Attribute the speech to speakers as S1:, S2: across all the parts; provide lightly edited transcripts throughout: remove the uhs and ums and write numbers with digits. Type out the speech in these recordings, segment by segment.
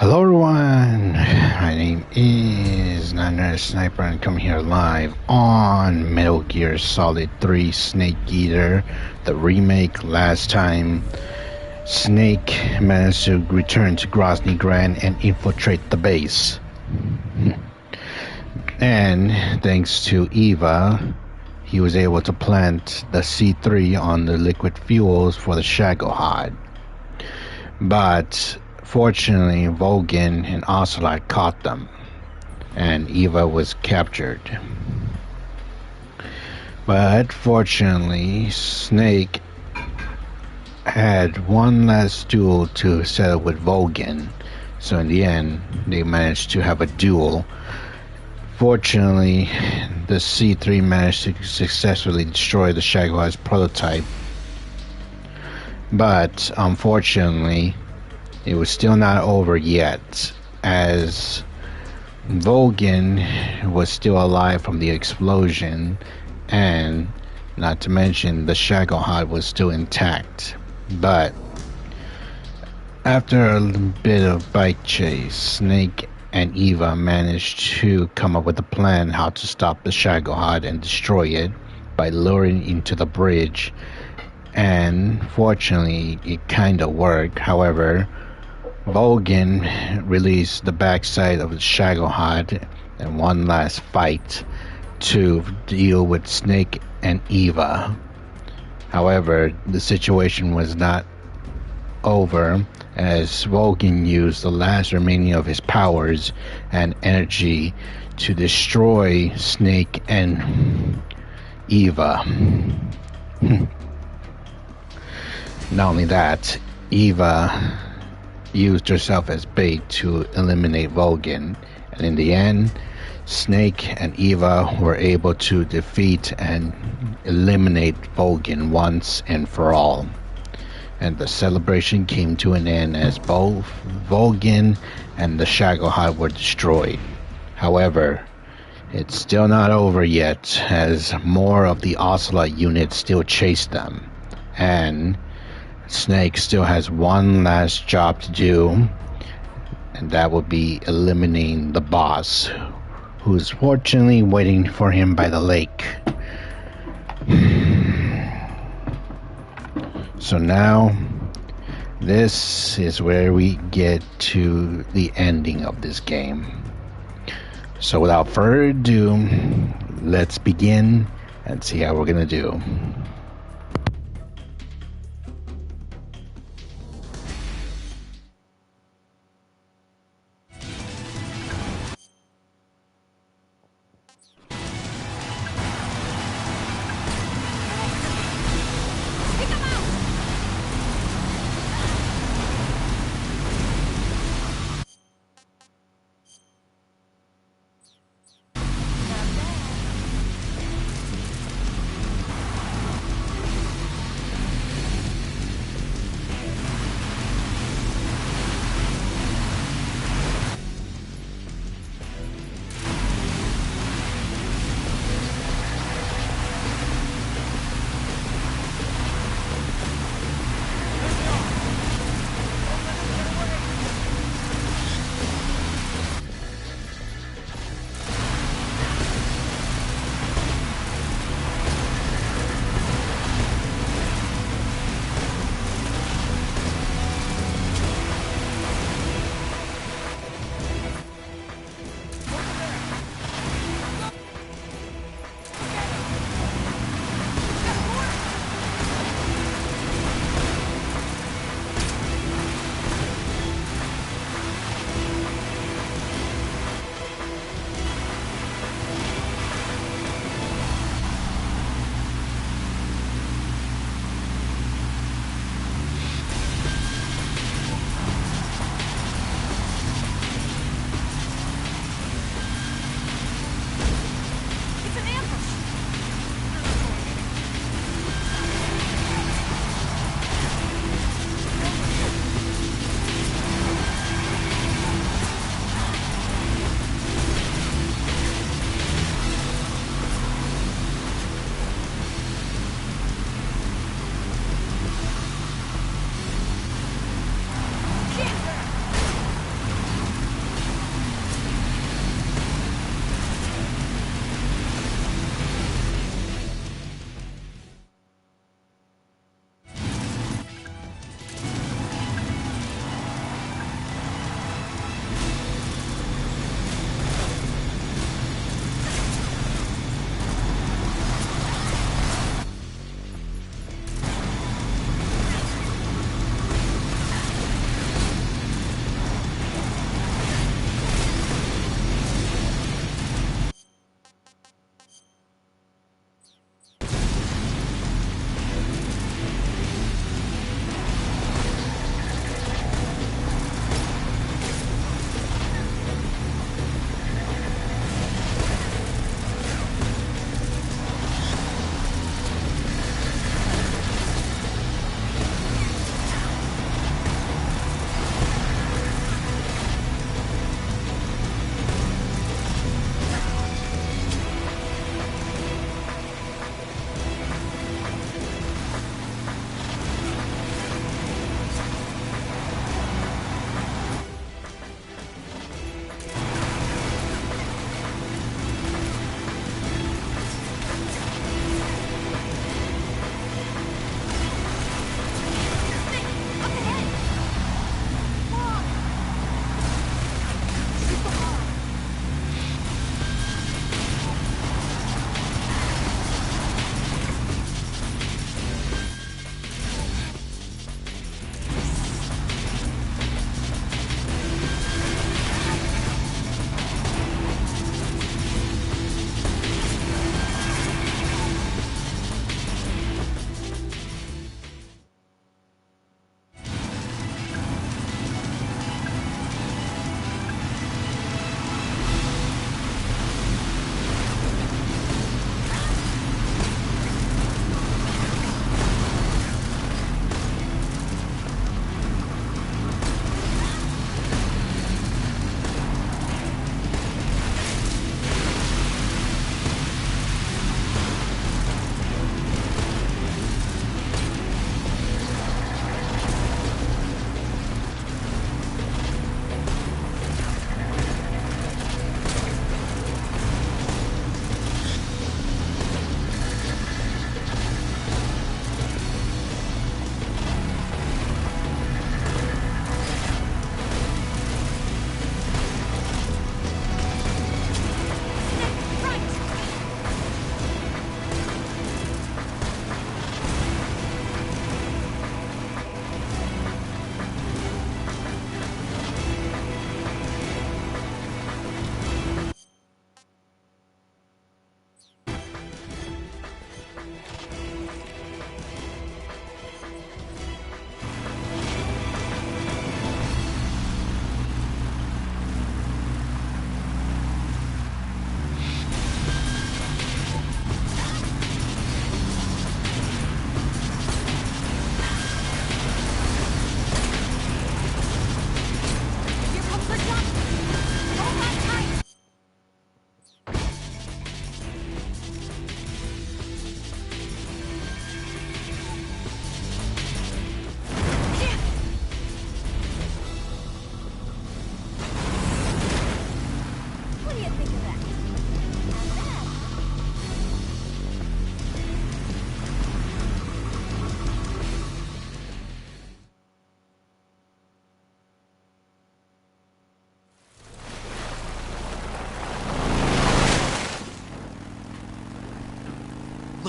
S1: Hello everyone, my name is Niner Sniper and come here live on Metal Gear Solid 3 Snake Eater, the remake. Last time, Snake managed to return to Grozny Grand and infiltrate the base. And thanks to Eva, he was able to plant the C3 on the liquid fuels for the Shagohod. But fortunately, Volgin and Ocelot caught them, and Eva was captured. But fortunately, Snake had one last duel to settle with Volgin, so in the end, they managed to have a duel. Fortunately, the C3 managed to successfully destroy the Shagohod's prototype, but unfortunately, it was still not over yet, as Volgin was still alive from the explosion, and not to mention the Shagohod was still intact. But after a bit of bike chase, Snake and Eva managed to come up with a plan how to stop the Shagohod and destroy it by luring it into the bridge. And fortunately, it kinda worked. However, Volgin released the backside of the Shagohod in one last fight to deal with Snake and Eva. However, the situation was not over, as Volgin used the last remaining of his powers and energy to destroy Snake and Eva. Not only that, Eva used herself as bait to eliminate Volgin, and in the end, Snake and Eva were able to defeat and eliminate Volgin once and for all. And the celebration came to an end as both Volgin and the Shagohod were destroyed. However, it's still not over yet, as more of the Ocelot units still chase them, and Snake still has one last job to do, and that would be eliminating the boss, who's fortunately waiting for him by the lake. So now, this is where we get to the ending of this game. So without further ado, let's begin and see how we're gonna do.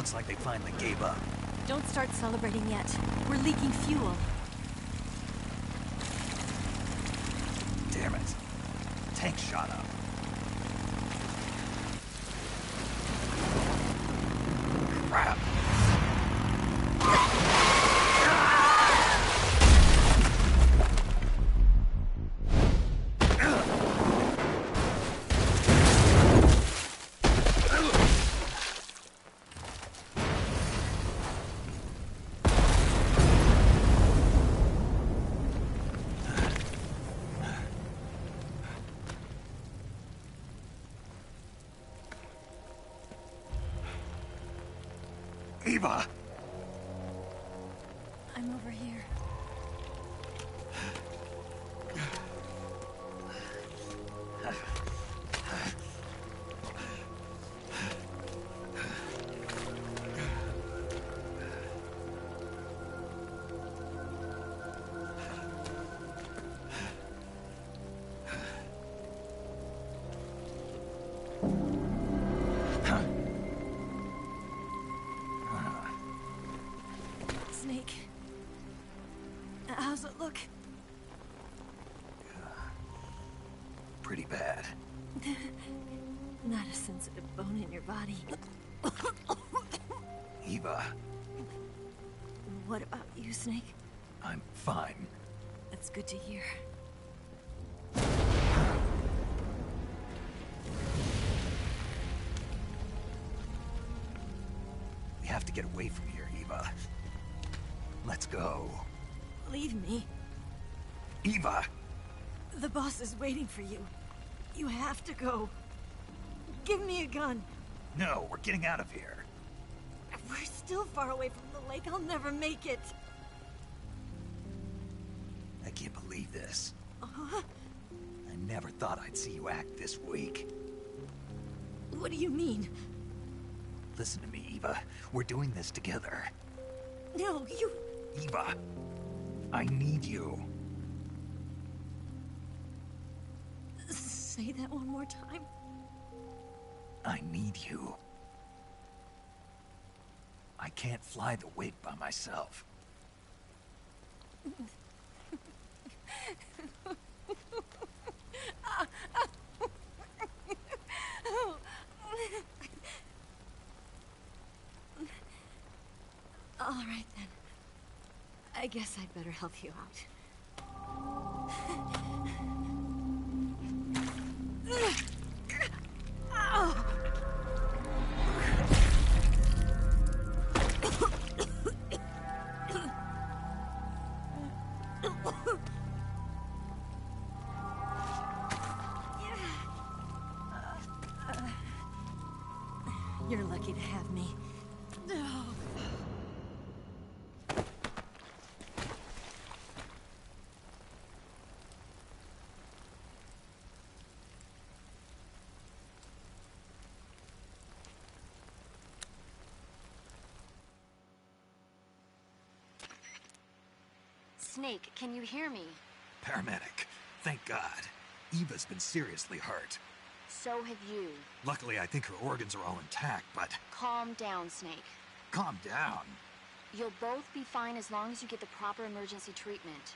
S2: Looks like they finally gave up.
S3: Don't start celebrating yet. We're leaking fuel.
S2: Damn it. Tank shot up. Crap. Eva!
S3: I'm over here. Snake. How's it look?
S2: Pretty bad.
S3: Not a sensitive bone in your body.
S2: Eva,
S3: What about you, Snake?
S2: I'm fine.
S3: That's good to hear.
S2: We have to get away from here, Eva. Let's go.
S3: Leave me.
S2: Eva!
S3: The boss is waiting for you. You have to go. Give me a gun.
S2: No, we're getting out of here.
S3: We're still far away from the lake. I'll never make it.
S2: I can't believe this.
S3: Uh-huh.
S2: I never thought I'd see you act this weak.
S3: What do you mean?
S2: Listen to me, Eva. We're doing this together.
S3: No, you...
S2: Eva, I need you.
S3: Say that one more time.
S2: I need you. I can't fly the wig by myself.
S3: All right, then. I guess I'd better help you out. You're lucky to have me.
S4: Snake, can you hear me?
S2: Paramedic. Thank God. Eva's been seriously hurt.
S4: So have you.
S2: Luckily, I think her organs are all intact, but...
S4: Calm down, Snake.
S2: Calm down.
S4: You'll both be fine as long as you get the proper emergency treatment.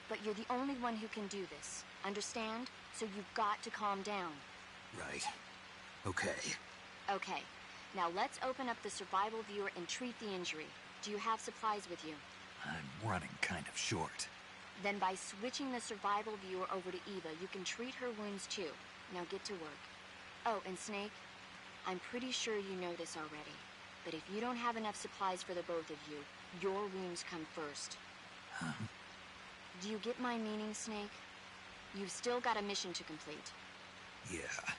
S4: But you're the only one who can do this. Understand? So you've got to calm down.
S2: Right. Okay.
S4: Okay. Now let's open up the survival viewer and treat the injury. Do you have supplies with you?
S2: I'm running kind of short.
S4: Then by switching the survival viewer over to Eva, you can treat her wounds too. Now get to work. Oh, and Snake, I'm pretty sure you know this already, but if you don't have enough supplies for the both of you, your wounds come first. Do you get my meaning, Snake? You've still got a mission to complete.
S2: Yeah.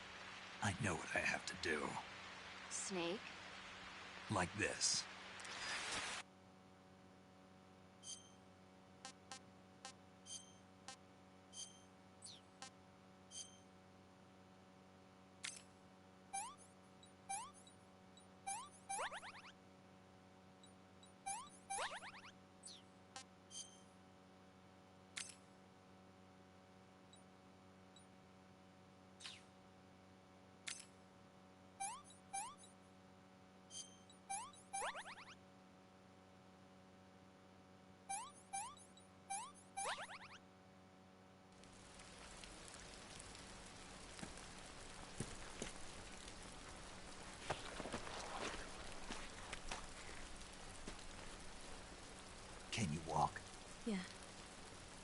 S2: I know what I have to do.
S4: Snake?
S2: Like this.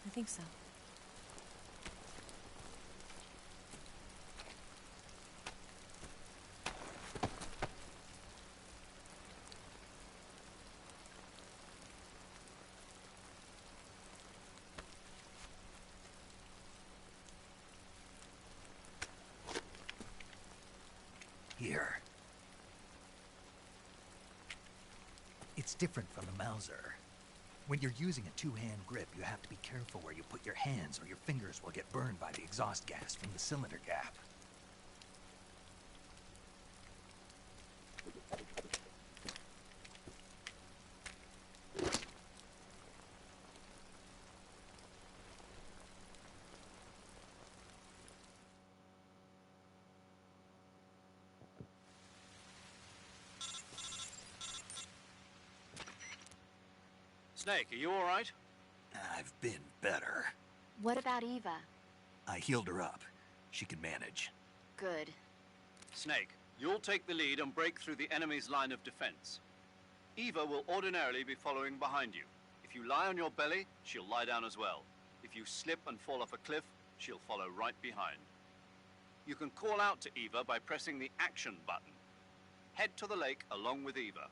S3: I think so.
S2: Here. It's different from the Mauser. When you're using a two-hand grip, you have to be careful where you put your hands or your fingers will get burned by the exhaust gas from the cylinder gap.
S5: Snake, are you all right?
S2: I've been better.
S4: What about Eva?
S2: I healed her up. She can manage.
S4: Good.
S5: Snake, you'll take the lead and break through the enemy's line of defense. Eva will ordinarily be following behind you. If you lie on your belly, she'll lie down as well. If you slip and fall off a cliff, she'll follow right behind. You can call out to Eva by pressing the action button. Head to the lake along with Eva.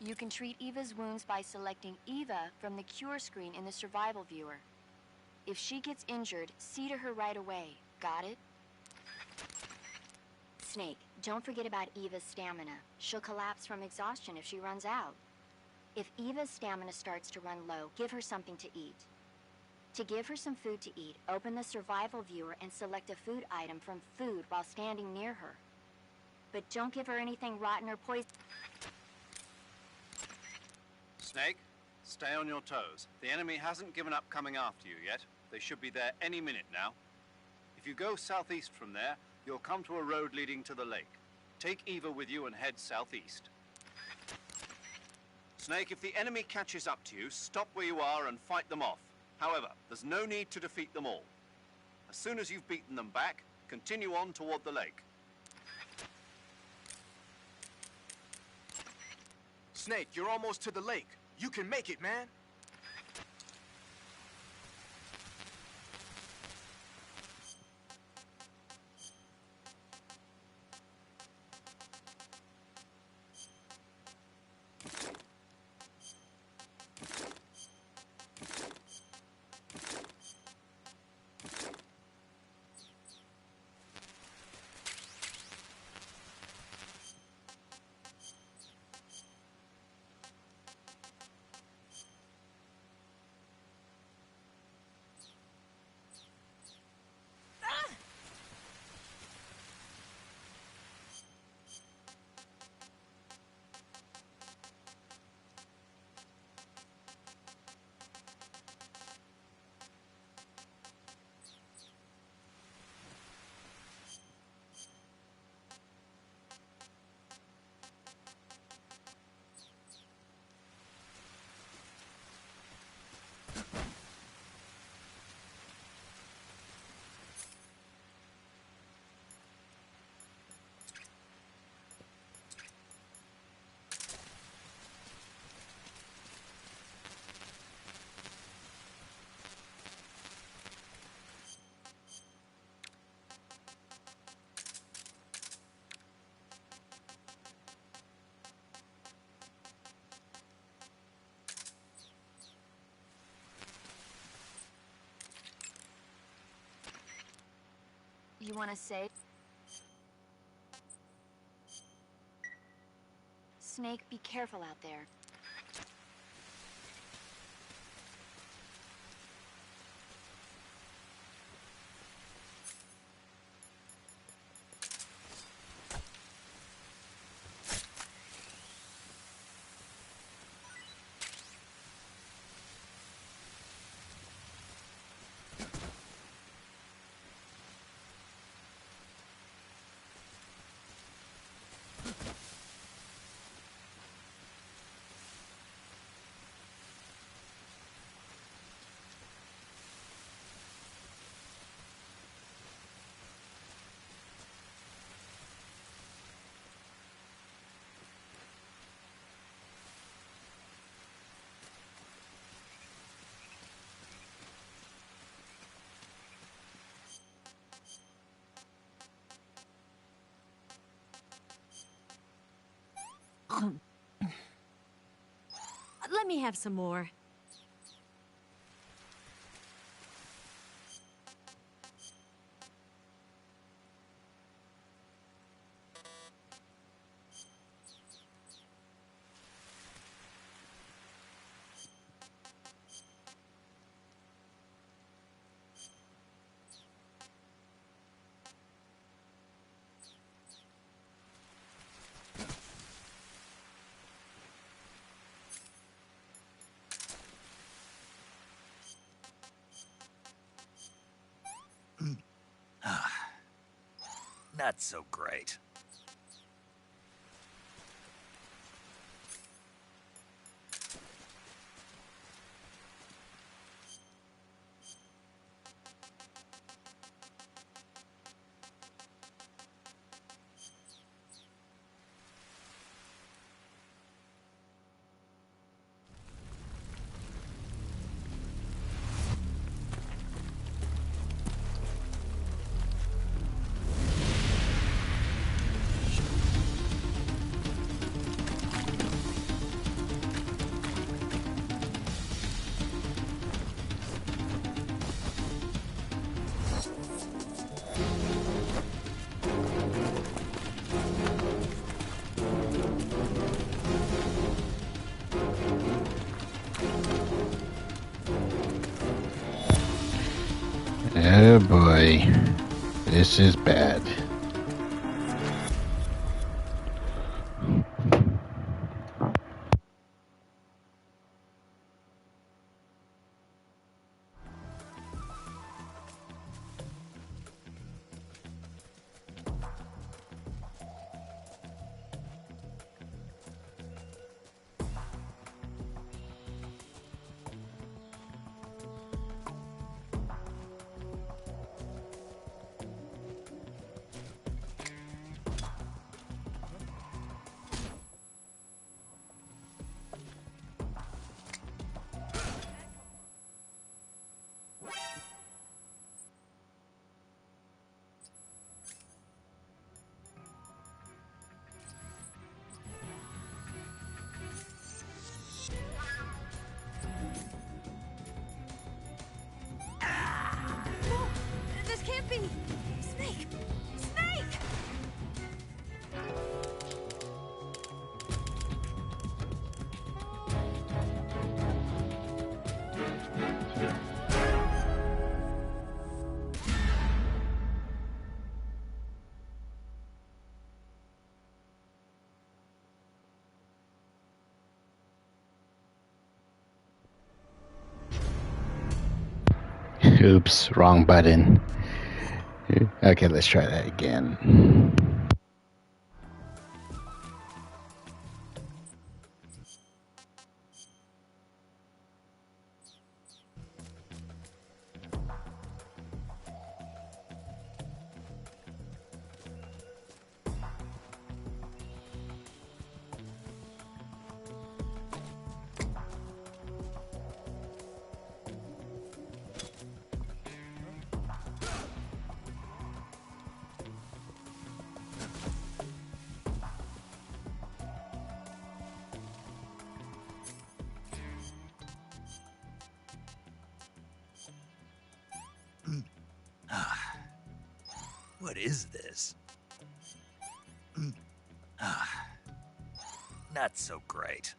S4: You can treat Eva's wounds by selecting Eva from the cure screen in the survival viewer. If she gets injured, see to her right away. Got it? Snake, don't forget about Eva's stamina. She'll collapse from exhaustion if she runs out. If Eva's stamina starts to run low, give her something to eat. To give her some food to eat, open the survival viewer and select a food item from food while standing near her. But don't give her anything rotten or poison.
S5: Snake, stay on your toes. The enemy hasn't given up coming after you yet. They should be there any minute now. If you go southeast from there, you'll come to a road leading to the lake. Take Eva with you and head southeast. Snake, if the enemy catches up to you, stop where you are and fight them off. However, there's no need to defeat them all. As soon as you've beaten them back, continue on toward the lake.
S6: Snake, you're almost to the lake. You can make it, man.
S4: You want to say? Snake, be careful out there.
S3: me have some more.
S2: Not so great.
S1: Oh boy, this is bad.
S3: No! This can't be! Snake! Snake!
S1: Oops, wrong button. Okay, let's try that again.
S2: What is this? Not so great.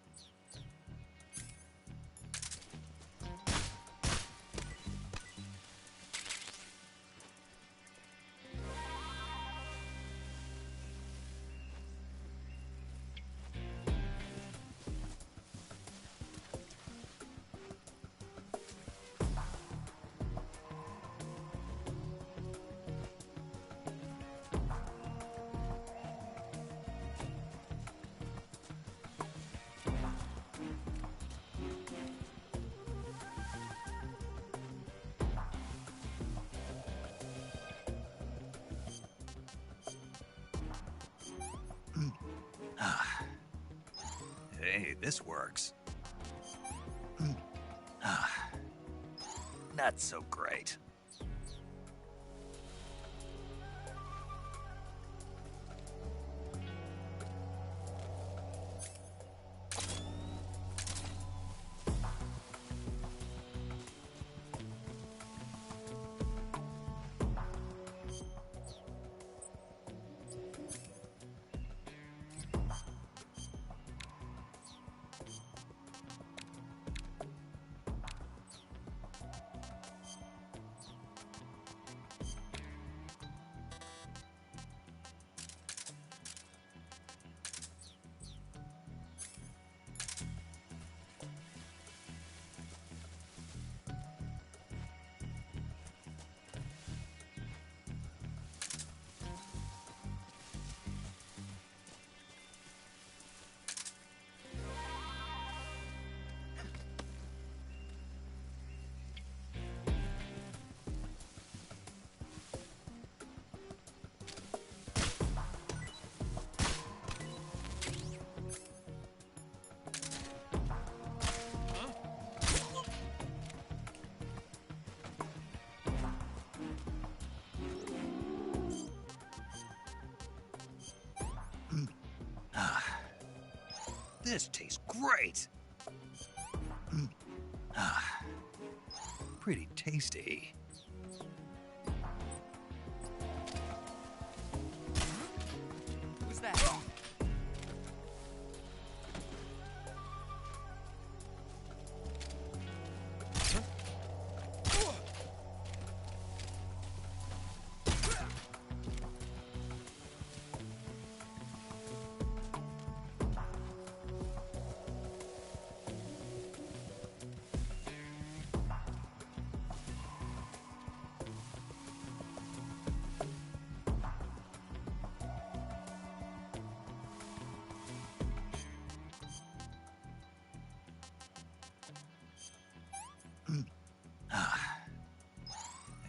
S2: Hey, this works. Not so great. This tastes great. Pretty tasty.
S7: Who's that?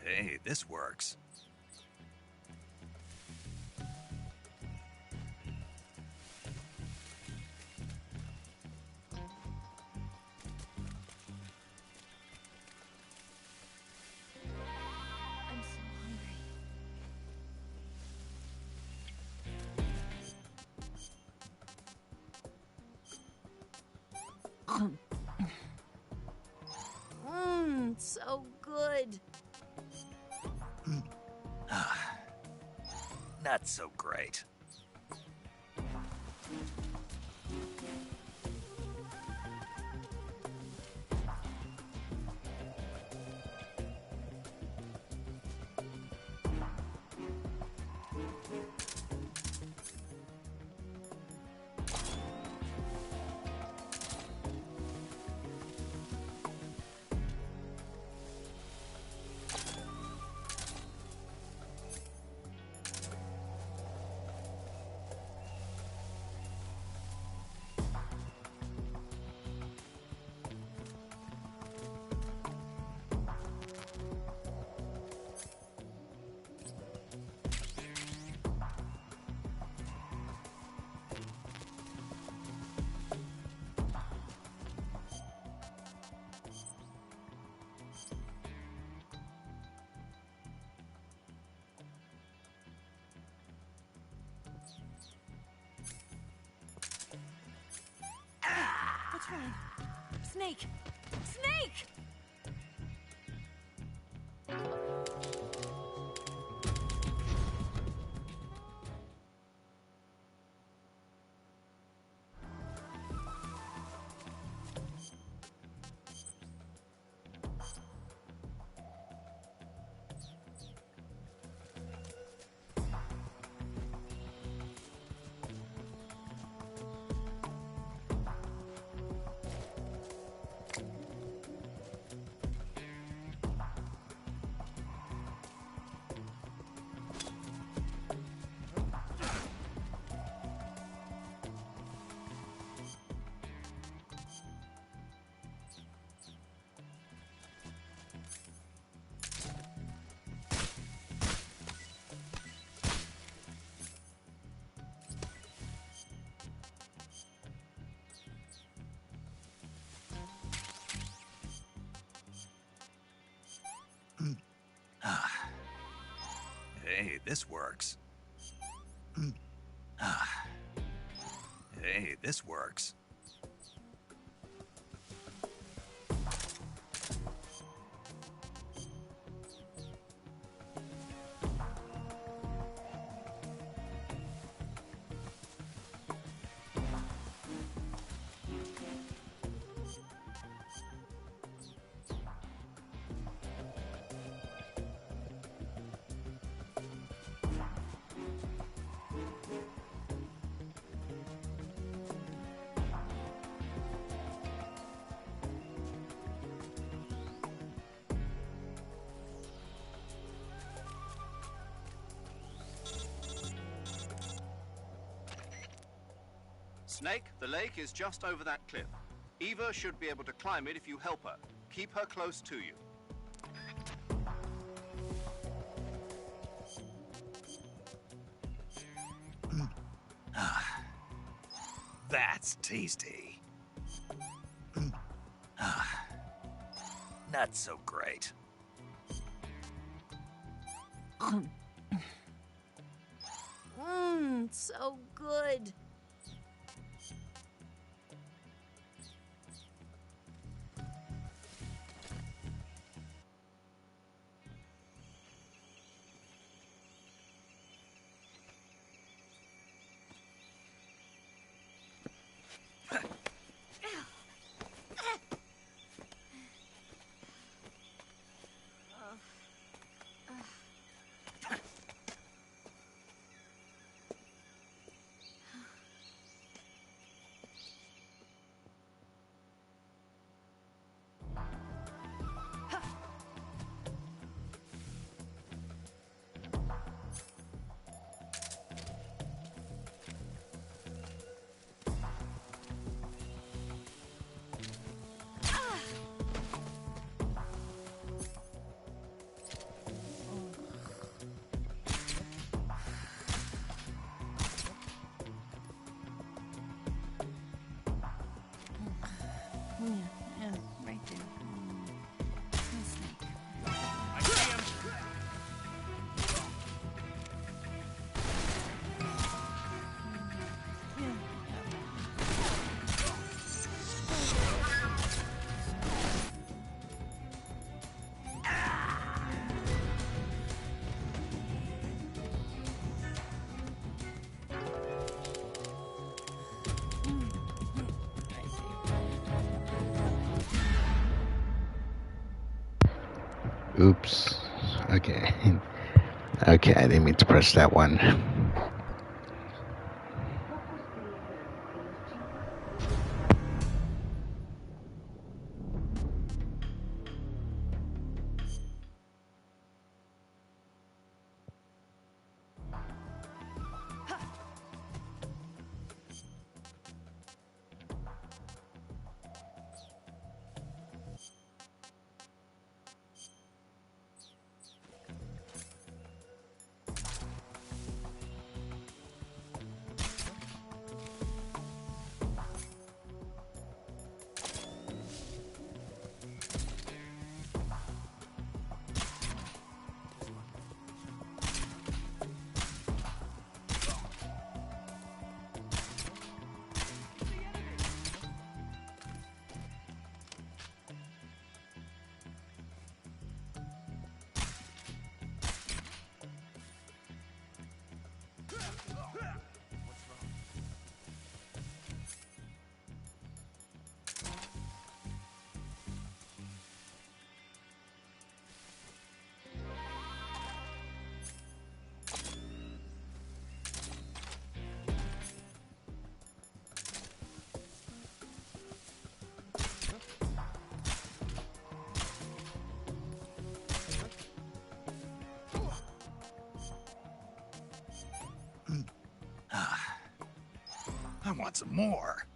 S2: Hey, this works.
S3: I'm so hungry. So good.
S2: Not so great.
S3: What's wrong? Snake! Snake!
S2: Hey, this works. Hey, this works.
S5: Snake, the lake is just over that cliff. Eva should be able to climb it if you help her. Keep her close to you.
S2: That's tasty. Not so great.
S3: So good.
S1: Oops. Okay. Okay, I didn't mean to press that one.
S2: I want some more.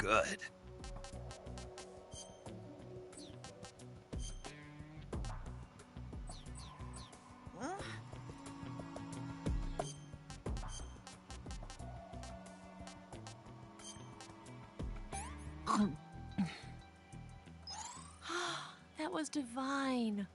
S2: good.
S8: That was divine.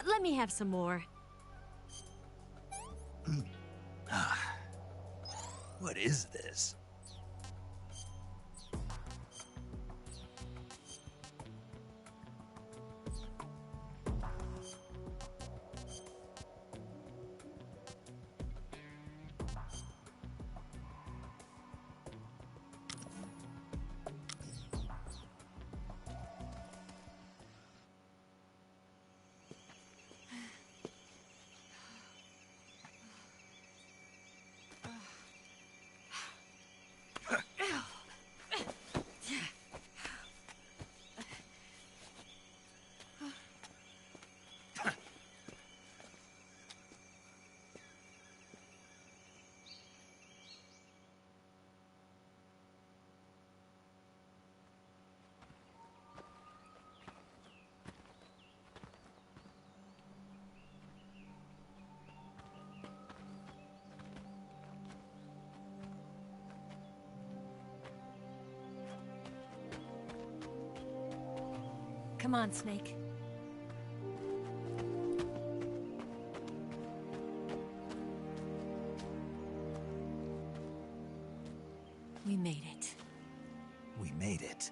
S3: Let me have some more.
S2: What is this?
S3: Come on, Snake. We made it.
S2: We made it.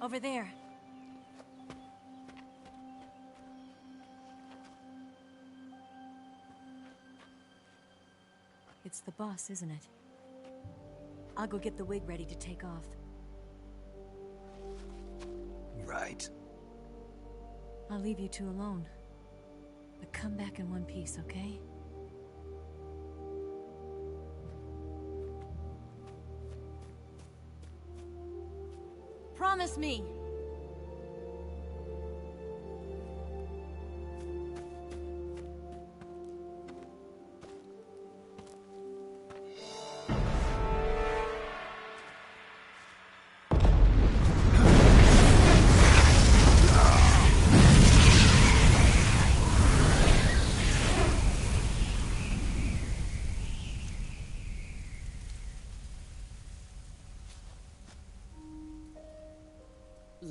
S3: Over there. It's the boss, isn't it? I'll go get the wig ready to take off.
S2: Right.
S3: I'll leave you two alone. But come back in one piece, okay? Promise me!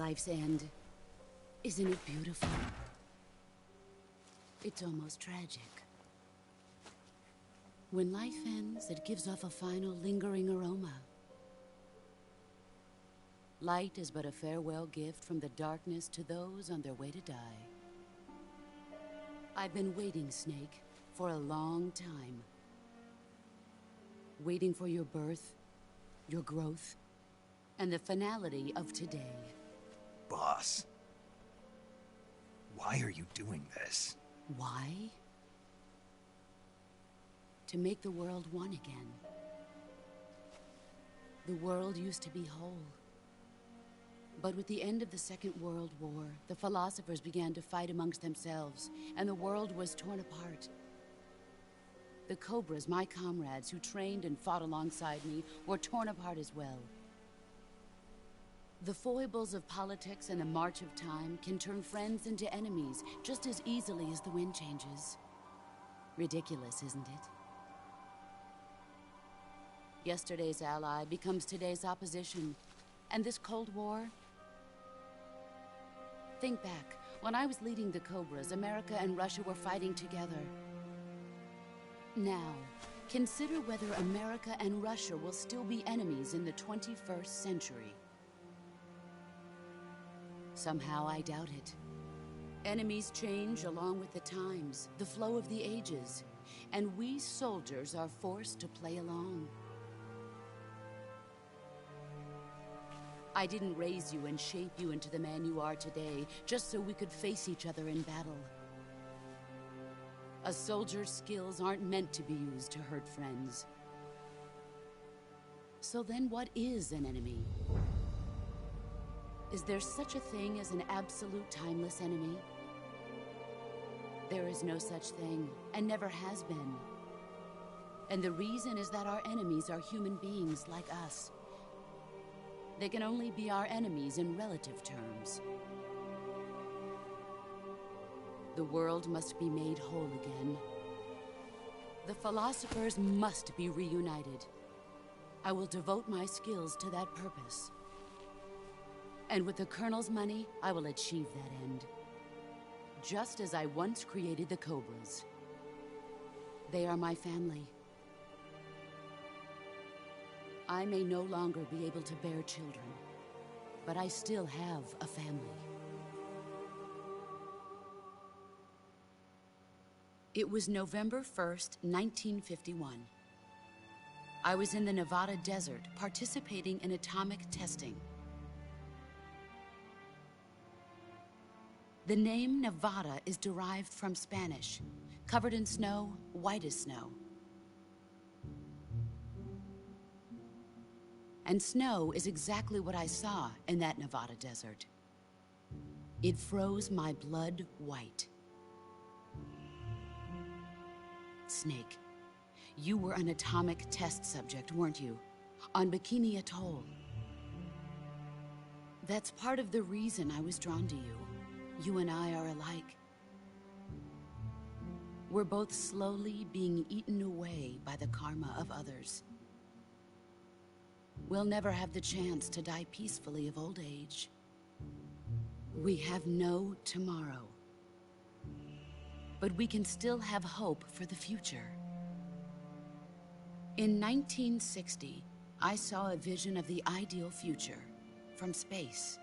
S9: life's end. Isn't it beautiful? It's almost tragic. When life ends, it gives off a final lingering aroma. Light is but a farewell gift from the darkness to those on their way to die. I've been waiting, Snake, for a long time. Waiting for your birth, your growth, and the finality of today.
S2: Boss. Why are you doing this?
S9: Why? To make the world one again. The world used to be whole. But with the end of the Second World War, the philosophers began to fight amongst themselves, and the world was torn apart. The Cobras, my comrades who trained and fought alongside me, were torn apart as well. The foibles of politics and the march of time can turn friends into enemies just as easily as the wind changes. Ridiculous, isn't it? Yesterday's ally becomes today's opposition, and this Cold War... Think back. When I was leading the Cobras, America and Russia were fighting together. Now, consider whether America and Russia will still be enemies in the 21st century. Somehow I doubt it. Enemies change along with the times, the flow of the ages, and we soldiers are forced to play along. I didn't raise you and shape you into the man you are today just so we could face each other in battle. A soldier's skills aren't meant to be used to hurt friends. So then what is an enemy? Is there such a thing as an absolute timeless enemy? There is no such thing, and never has been. And the reason is that our enemies are human beings like us. They can only be our enemies in relative terms. The world must be made whole again. The philosophers must be reunited. I will devote my skills to that purpose. And with the Colonel's money, I will achieve that end. Just as I once created the Cobras. They are my family. I may no longer be able to bear children, but I still have a family. It was November 1st, 1951. I was in the Nevada desert participating in atomic testing. The name Nevada is derived from Spanish, covered in snow, white as snow. And snow is exactly what I saw in that Nevada desert. It froze my blood white. Snake, you were an atomic test subject, weren't you? On Bikini Atoll. That's part of the reason I was drawn to you. You and I are alike. We're both slowly being eaten away by the karma of others. We'll never have the chance to die peacefully of old age. We have no tomorrow. But we can still have hope for the future. In 1960, I saw a vision of the ideal future from space.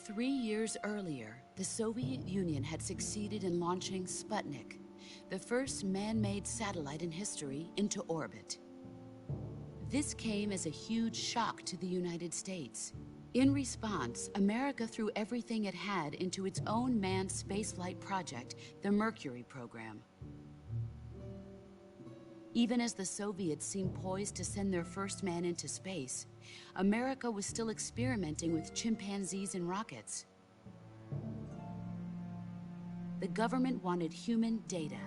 S9: 3 years earlier, the Soviet Union had succeeded in launching Sputnik, the first man-made satellite in history, into orbit. This came as a huge shock to the United States. In response, America threw everything it had into its own manned spaceflight project, the Mercury program. Even as the Soviets seemed poised to send their first man into space, America was still experimenting with chimpanzees and rockets. The government wanted human data.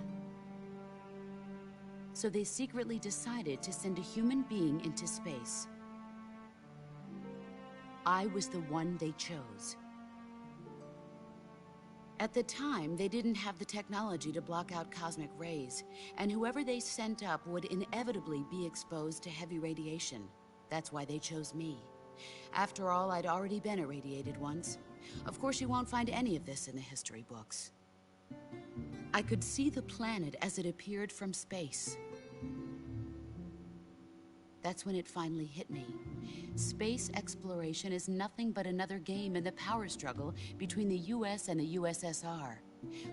S9: So they secretly decided to send a human being into space. I was the one they chose. At the time, they didn't have the technology to block out cosmic rays, and whoever they sent up would inevitably be exposed to heavy radiation. That's why they chose me. After all, I'd already been irradiated once. Of course, you won't find any of this in the history books. I could see the planet as it appeared from space. That's when it finally hit me. Space exploration is nothing but another game in the power struggle between the US and the USSR.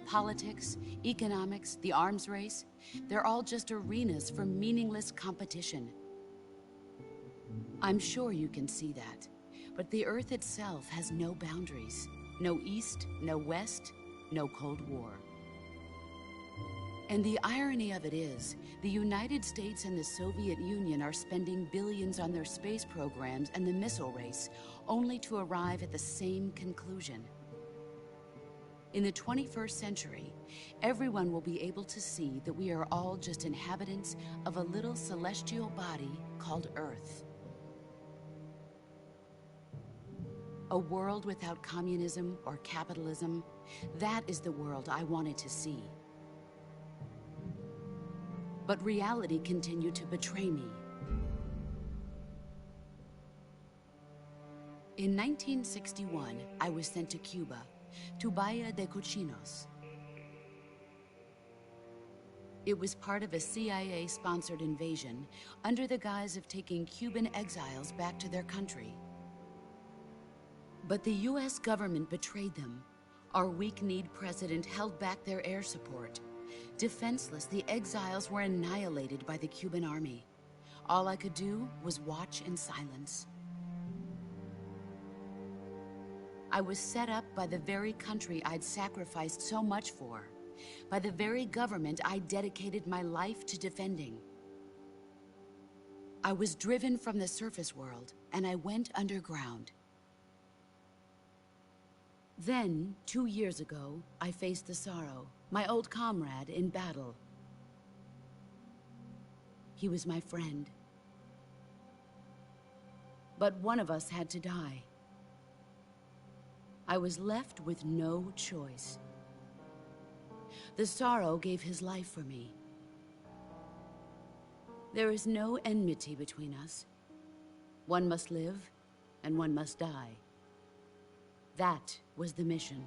S9: Politics, economics, the arms race, they're all just arenas for meaningless competition. I'm sure you can see that, but the Earth itself has no boundaries. No East, no West, no Cold War. And the irony of it is, the United States and the Soviet Union are spending billions on their space programs and the missile race, only to arrive at the same conclusion. In the 21st century, everyone will be able to see that we are all just inhabitants of a little celestial body called Earth. A world without communism or capitalism, that is the world I wanted to see. But reality continued to betray me. In 1961, I was sent to Cuba, to Bahia de Cochinos. It was part of a CIA-sponsored invasion under the guise of taking Cuban exiles back to their country. But the US government betrayed them. Our weak-kneed president held back their air support. Defenseless, the exiles were annihilated by the Cuban army. All I could do was watch in silence. I was set up by the very country I'd sacrificed so much for, by the very government I dedicated my life to defending. I was driven from the surface world, and I went underground. Then, 2 years ago, I faced the Sorrow, my old comrade in battle. He was my friend. But one of us had to die. I was left with no choice. The Sorrow gave his life for me. There is no enmity between us. One must live, and one must die. That was the mission.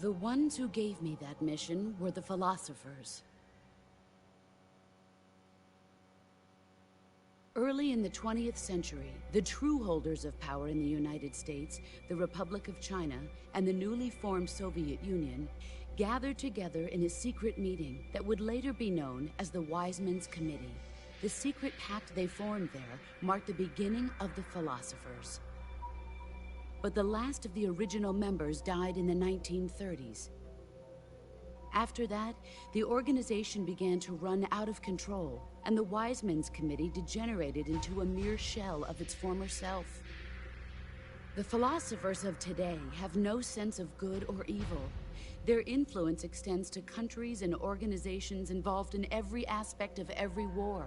S9: The ones who gave me that mission were the philosophers. Early in the 20th century, the true holders of power in the United States, the Republic of China, and the newly formed Soviet Union gathered together in a secret meeting that would later be known as the Wise Men's Committee. The secret pact they formed there marked the beginning of the philosophers. But the last of the original members died in the 1930s. After that, the organization began to run out of control, and the Wise Men's Committee degenerated into a mere shell of its former self. The philosophers of today have no sense of good or evil. Their influence extends to countries and organizations involved in every aspect of every war.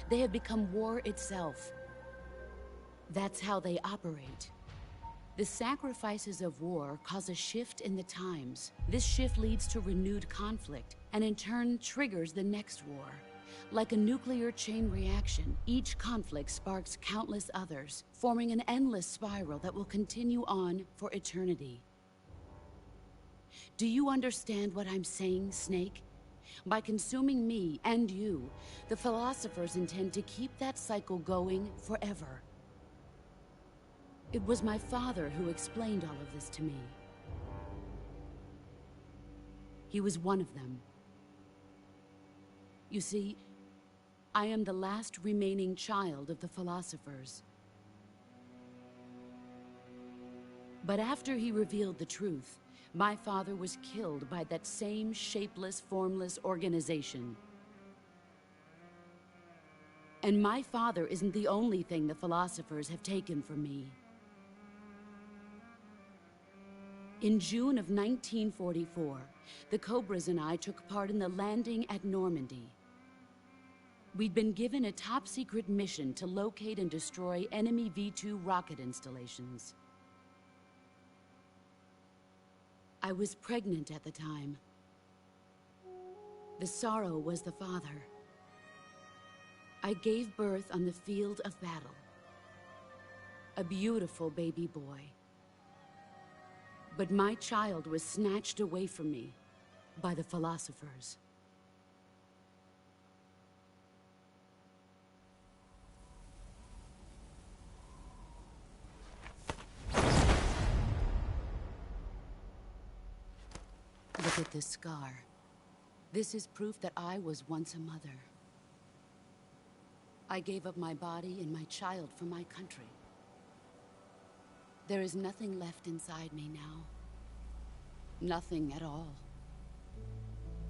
S9: They have become war itself. That's how they operate. The sacrifices of war cause a shift in the times. This shift leads to renewed conflict, and in turn triggers the next war. Like a nuclear chain reaction, each conflict sparks countless others, forming an endless spiral that will continue on for eternity. Do you understand what I'm saying, Snake? By consuming me and you, the philosophers intend to keep that cycle going forever. It was my father who explained all of this to me. He was one of them. You see, I am the last remaining child of the philosophers. But after he revealed the truth, my father was killed by that same shapeless, formless organization. And my father isn't the only thing the philosophers have taken from me. In June of 1944, the Cobras and I took part in the landing at Normandy. We'd been given a top-secret mission to locate and destroy enemy V-2 rocket installations. I was pregnant at the time. The Sorrow was the father. I gave birth on the field of battle. a beautiful baby boy. But my child was snatched away from me by the philosophers. Look at this scar. This is proof that I was once a mother. I gave up my body and my child for my country. There is nothing left inside me now. Nothing at all.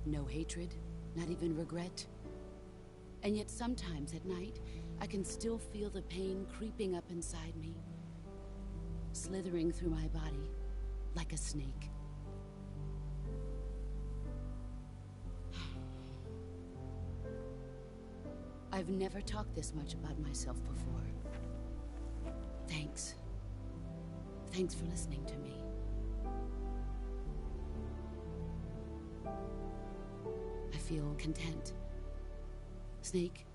S9: No hatred, not even regret. And yet sometimes at night, I can still feel the pain creeping up inside me, slithering through my body like a snake. I've never talked this much about myself before. Thanks. Thanks for listening to me. I feel content. Snake,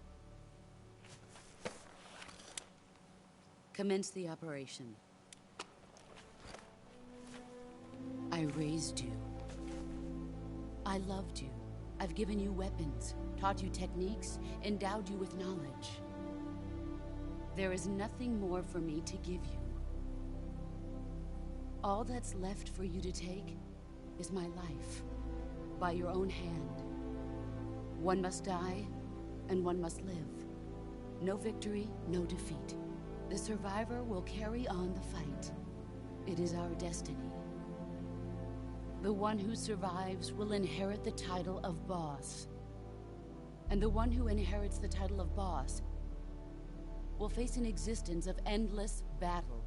S9: commence the operation. I raised you. I loved you. I've given you weapons, taught you techniques, endowed you with knowledge. There is nothing more for me to give you. All that's left for you to take is my life, by your own hand. One must die, and one must live. No victory, no defeat. The survivor will carry on the fight. It is our destiny. The one who survives will inherit the title of boss. And the one who inherits the title of boss will face an existence of endless battle.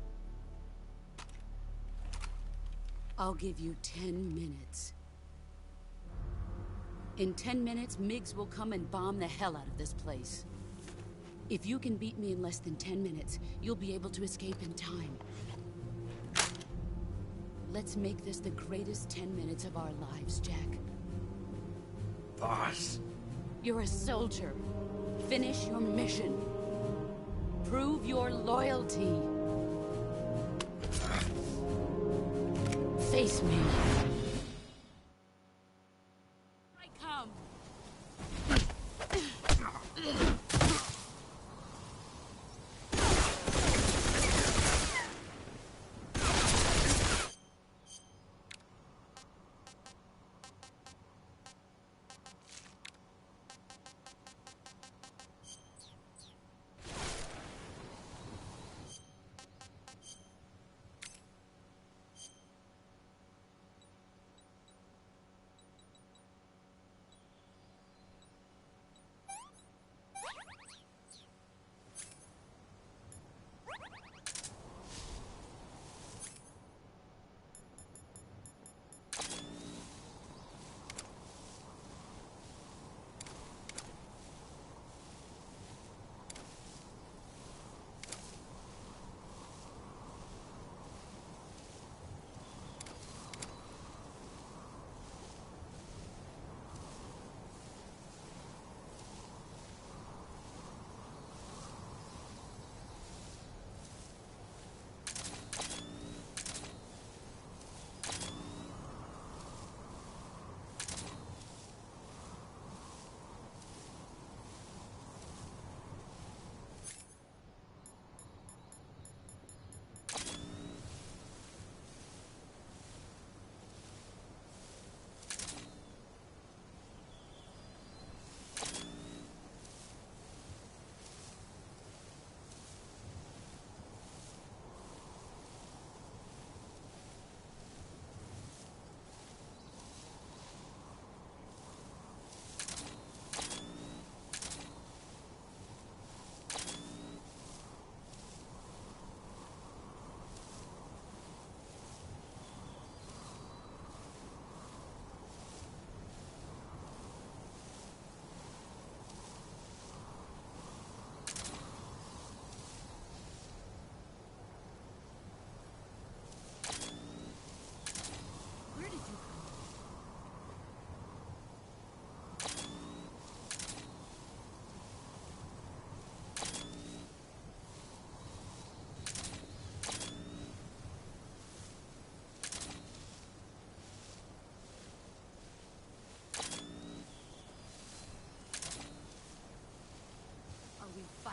S9: I'll give you 10 minutes. In 10 minutes, MiGs will come and bomb the hell out of this place. If you can beat me in less than 10 minutes, you'll be able to escape in time. Let's make this the greatest 10 minutes of our lives, Jack.
S6: Boss.
S9: You're a soldier. Finish your mission. Prove your loyalty. Face me. I come.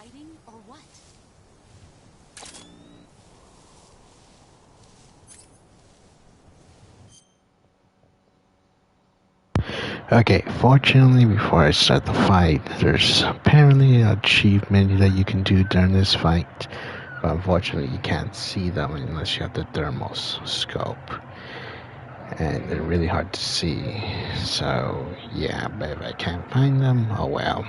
S9: fighting or what?
S1: Okay, fortunately, before I start the fight, there's apparently an achievement that you can do during this fight, but unfortunately, you can't see them unless you have the thermal scope, and they're really hard to see. So, yeah, but if I can't find them, oh well.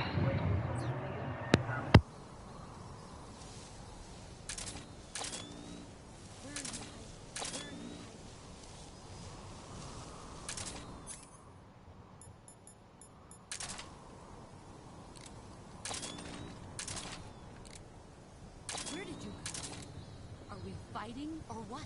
S9: Where did you go? Are we fighting or what?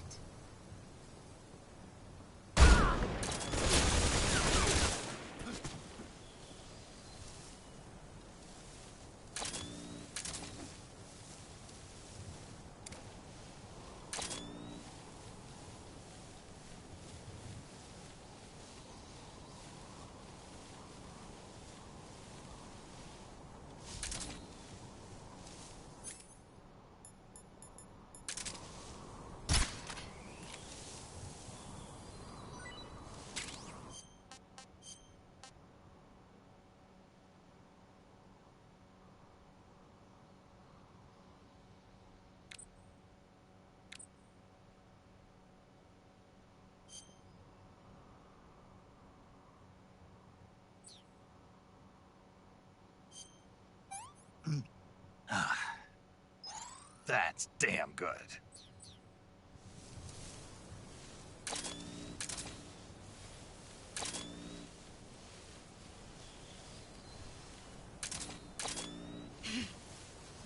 S2: That's damn good.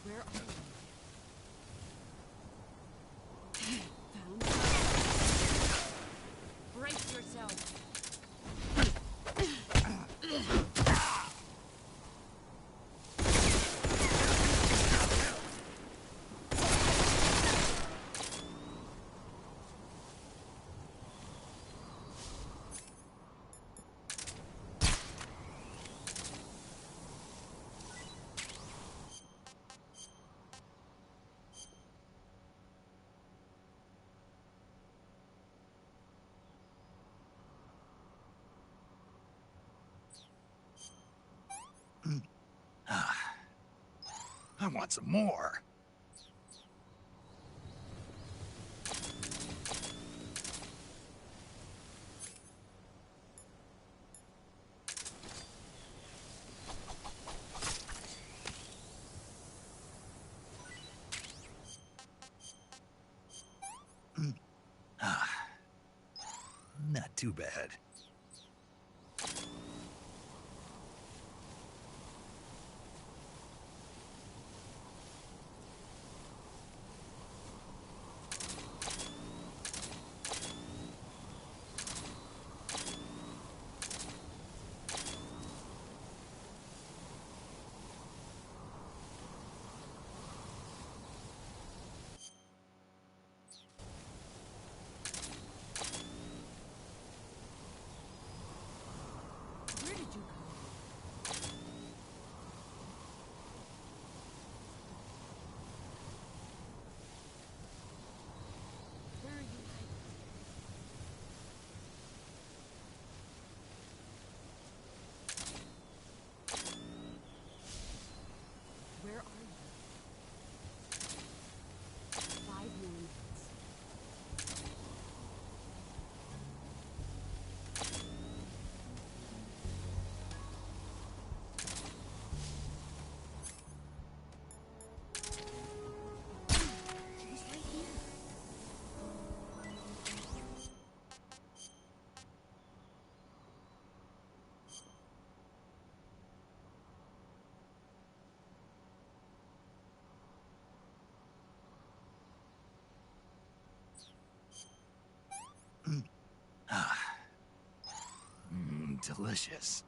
S9: Where are you? Found? Brace yourself.
S2: I want some more. Not too bad.
S9: Where did you go? Where are you hiding? Where are you? 5 minutes. She's right here.
S2: Delicious.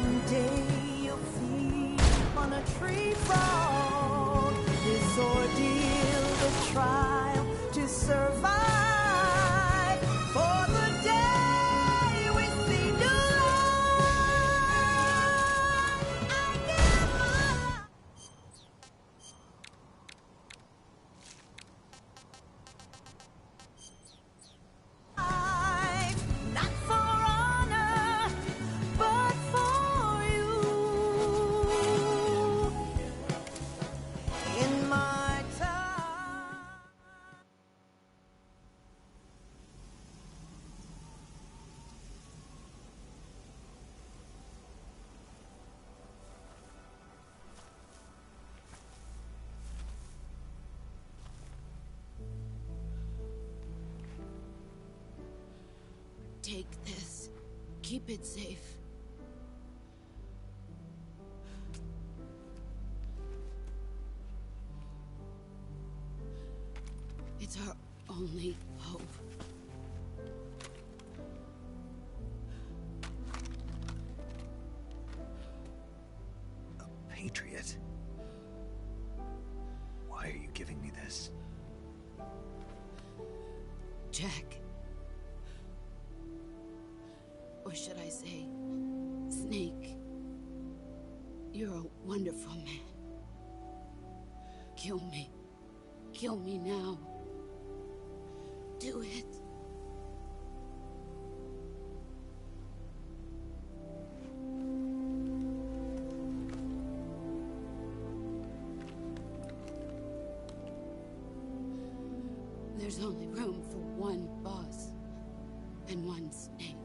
S3: Someday you'll feed on a tree frog. This ordeal, the trial to survive. For the day we see new life, I give my life, not for honor, but for you. In my time.
S9: Take this. Keep it safe. It's our only hope.
S2: A patriot? Why are you giving me this?
S9: Jack. Or should I say, Snake. You're a wonderful man. Kill me. Kill me now. Do it. There's only room for one boss and one Snake.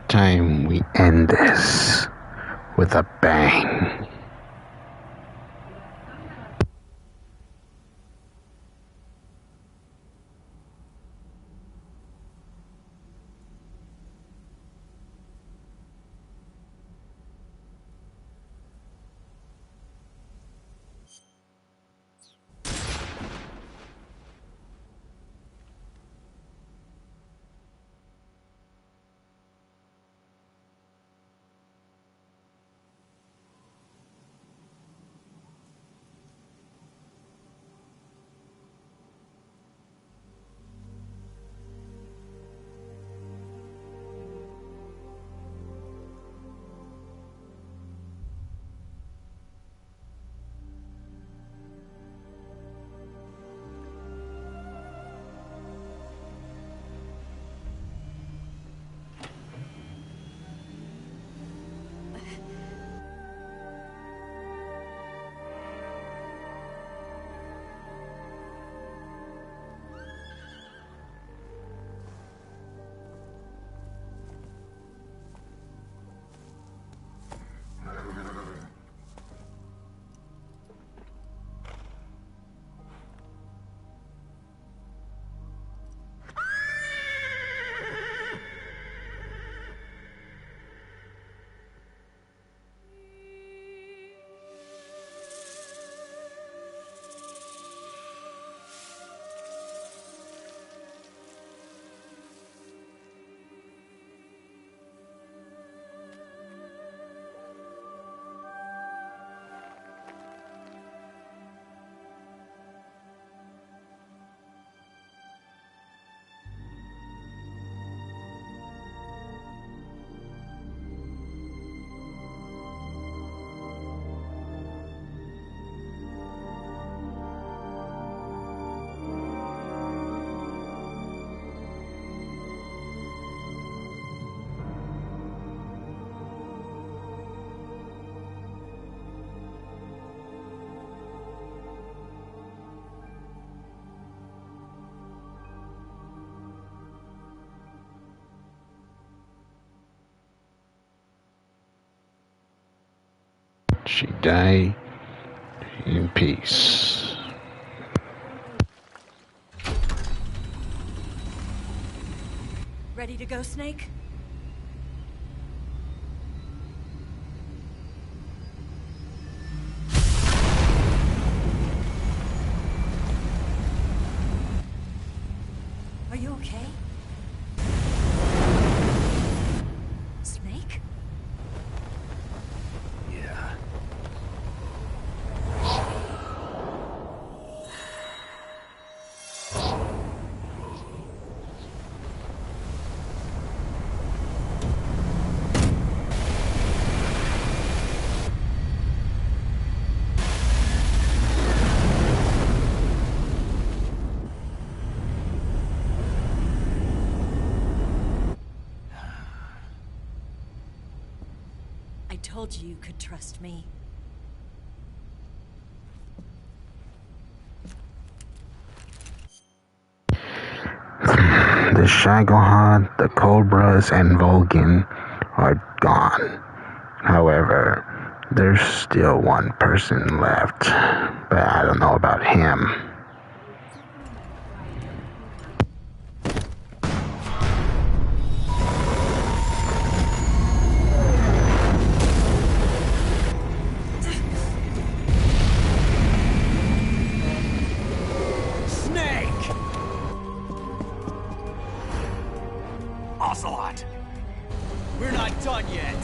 S1: Time we end this with a bang. She died in peace.
S3: Ready to go, Snake?
S8: okay? Snake?
S2: Yeah.
S8: I told you you could trust me.
S1: The Shagohod, the Cobras, and Volgin are gone. However, there's still one person left, but I don't know about him.
S2: Snake! Ocelot! We're not done yet.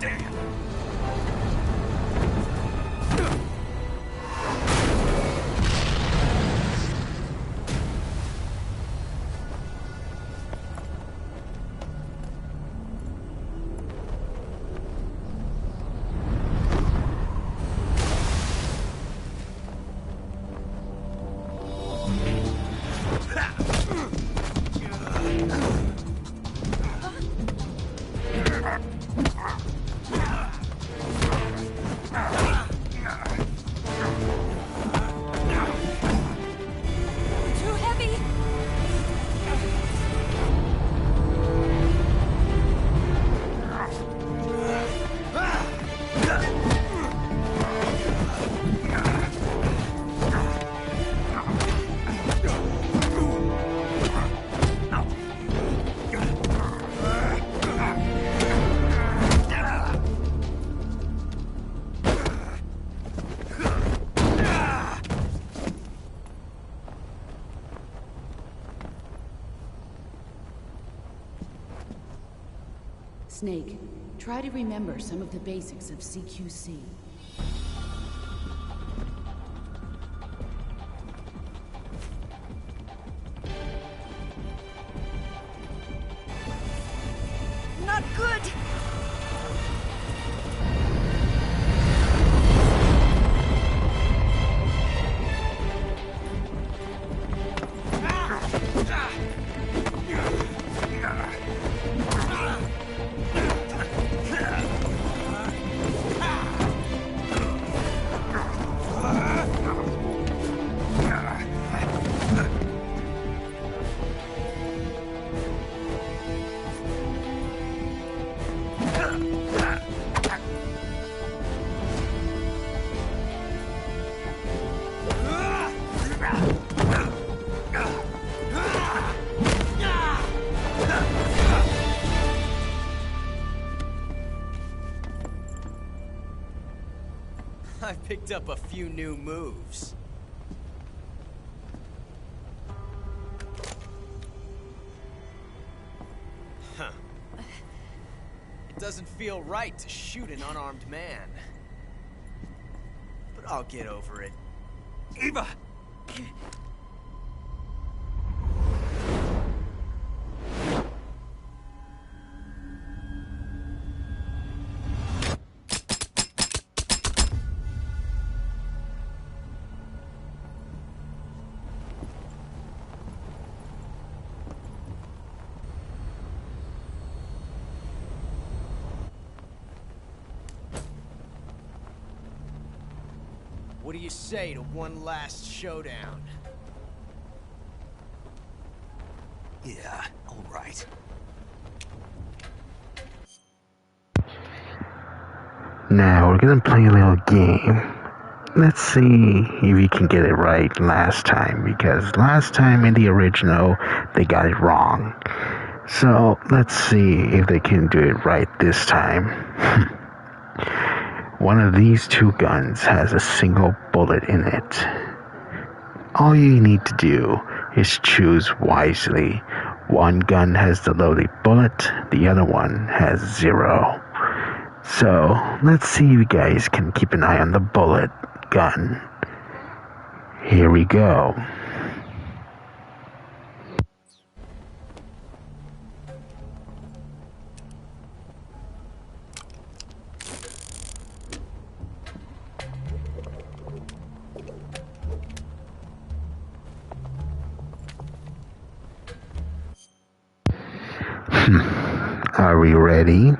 S2: Damn.
S8: Too heavy!
S9: Snake, try to remember some of the basics of CQC.
S8: Not good!
S2: I picked up a few new moves. Huh. It doesn't feel right to shoot an unarmed man. But I'll get over it.
S6: Eva!
S2: What do you say to one last showdown?
S6: Yeah, all right.
S1: Now we're gonna play a little game. Let's see if you can get it right last time, because last time in the original they got it wrong. So let's see if they can do it right this time. One of these two guns has a single bullet in it. All you need to do is choose wisely. One gun has the loaded bullet, the other one has 0. So let's see if you guys can keep an eye on the bullet gun. Here we go. Are we ready?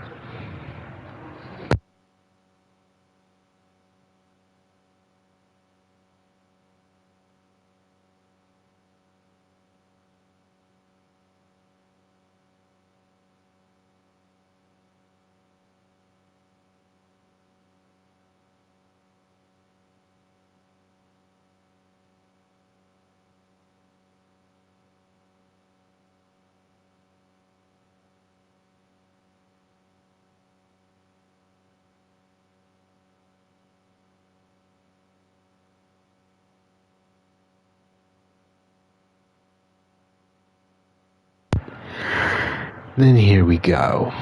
S1: Then here we go.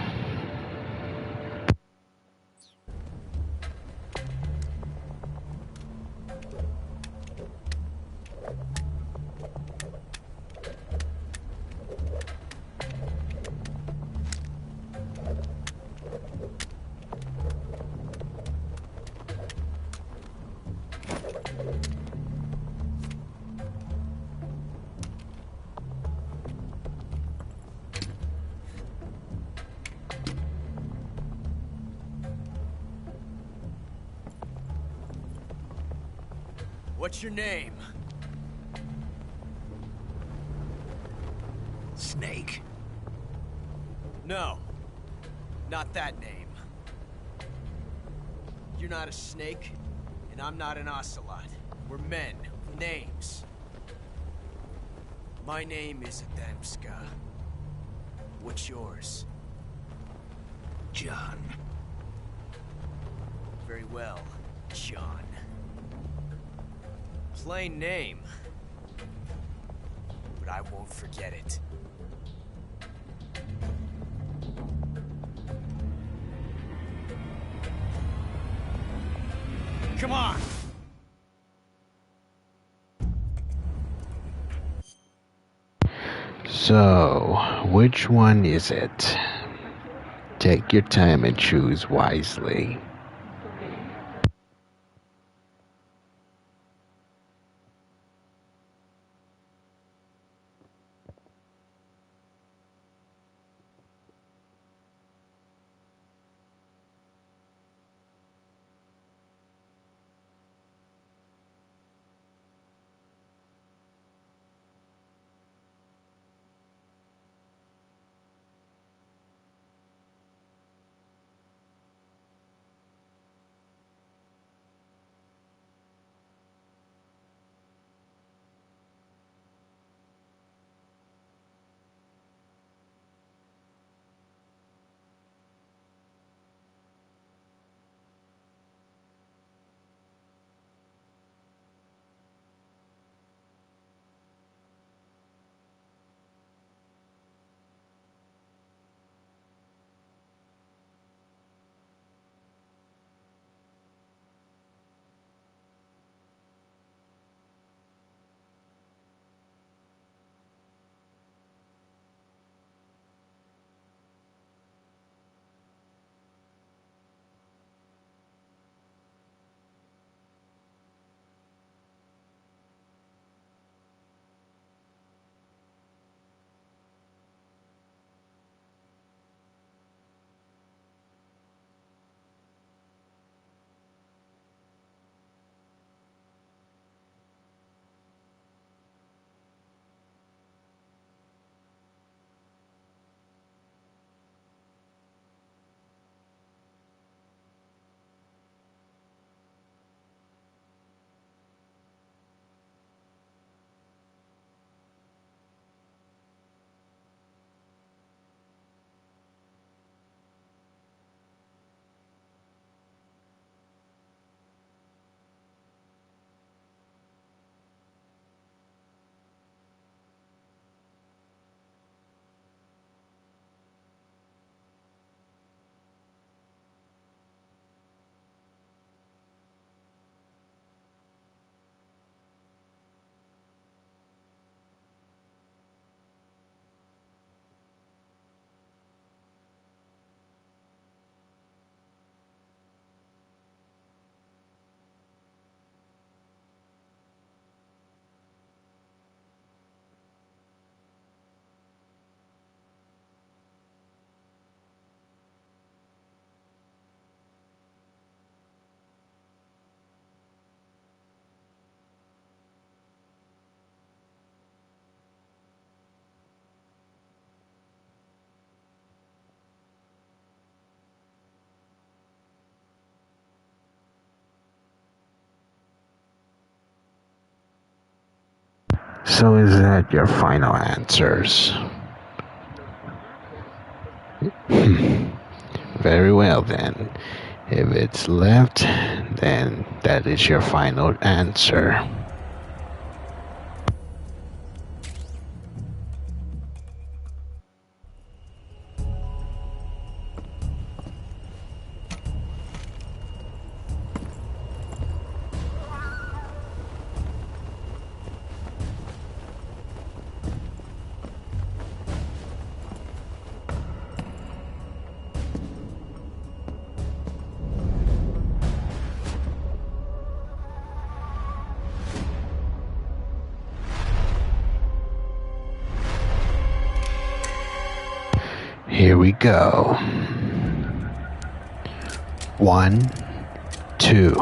S7: What's your name?
S2: Snake.
S7: No. Not that name. You're not a snake, and I'm not an ocelot. We're men with names. My name is Adamska. What's yours?
S2: John.
S7: Very well, John. Plain name. But I won't forget it. Come on!
S1: So, which one is it? Take your time and choose wisely. So is that your final answers? Very well then. If it's left, then that is your final answer. Here we go. 1, 2,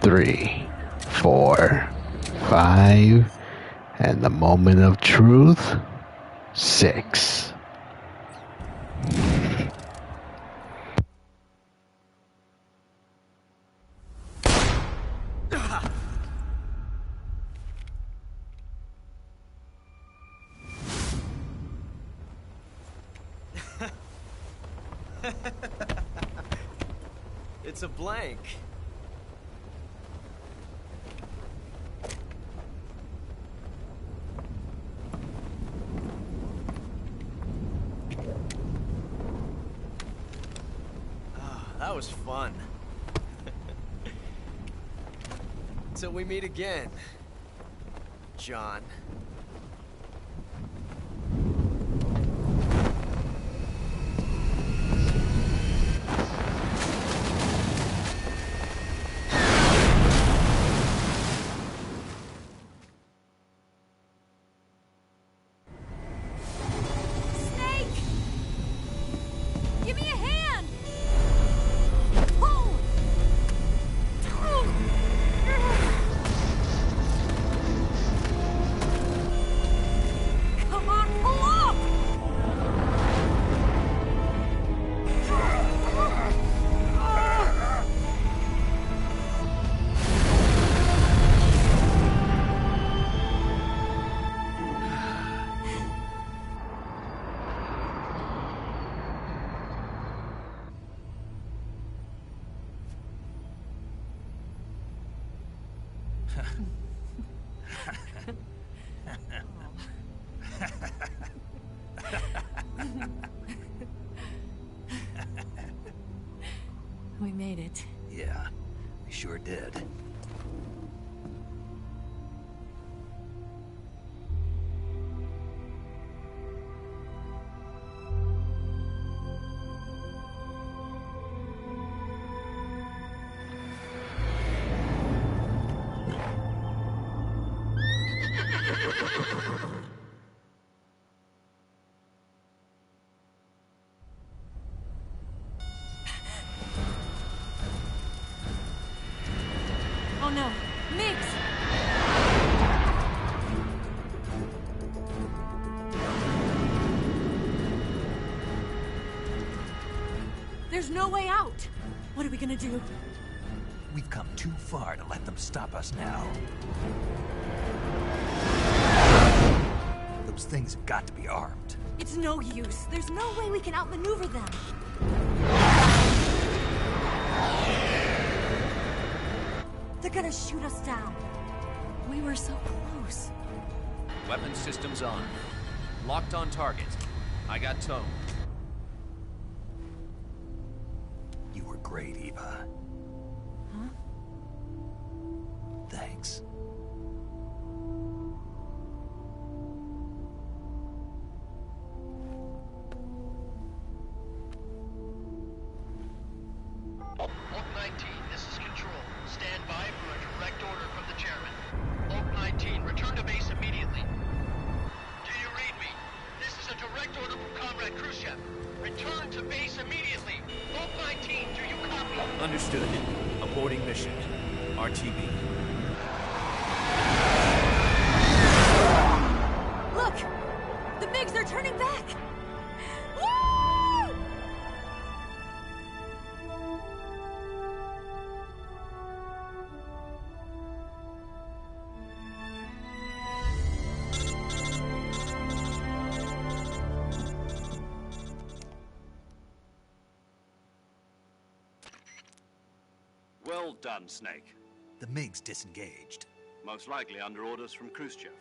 S1: 3, 4, 5, and the moment of truth, 6.
S7: It's a blank. That was fun. Till we meet again, John.
S8: Give me a hand! Pull! Come on, pull up! We made it.
S2: Yeah, we sure did.
S8: Oh no, Mix! There's no way out! What are we gonna do?
S2: We've come too far to let them stop us now. Those things have got to be armed.
S8: It's no use. There's no way we can outmaneuver them. They're gonna shoot us down. We were so close.
S5: Weapon systems on. Locked on target. I got tone.
S2: You were great, Eva.
S8: Huh?
S2: Thanks.
S10: Oak 19, this is Control. Stand by for a direct order from the chairman. Oak 19, return to base immediately. Do you read me? This is a direct order from Comrade Khrushchev. Return to base immediately. Oak 19, do you copy?
S7: Understood. Aborting mission. RTB.
S8: Look! The MiGs are turning back! Woo!
S5: done, Snake.
S2: The MiG's disengaged.
S5: Most likely under orders from Khrushchev.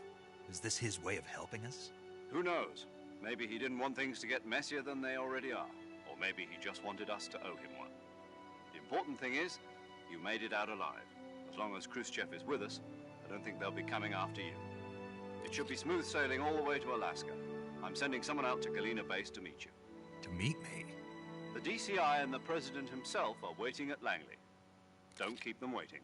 S2: Is this his way of helping us?
S5: Who knows? Maybe he didn't want things to get messier than they already are. Or maybe he just wanted us to owe him one. The important thing is, you made it out alive. As long as Khrushchev is with us, I don't think they'll be coming after you. It should be smooth sailing all the way to Alaska. I'm sending someone out to Galena Base to meet you.
S2: To meet me?
S5: The DCI and the President himself are waiting at Langley. Don't keep them waiting.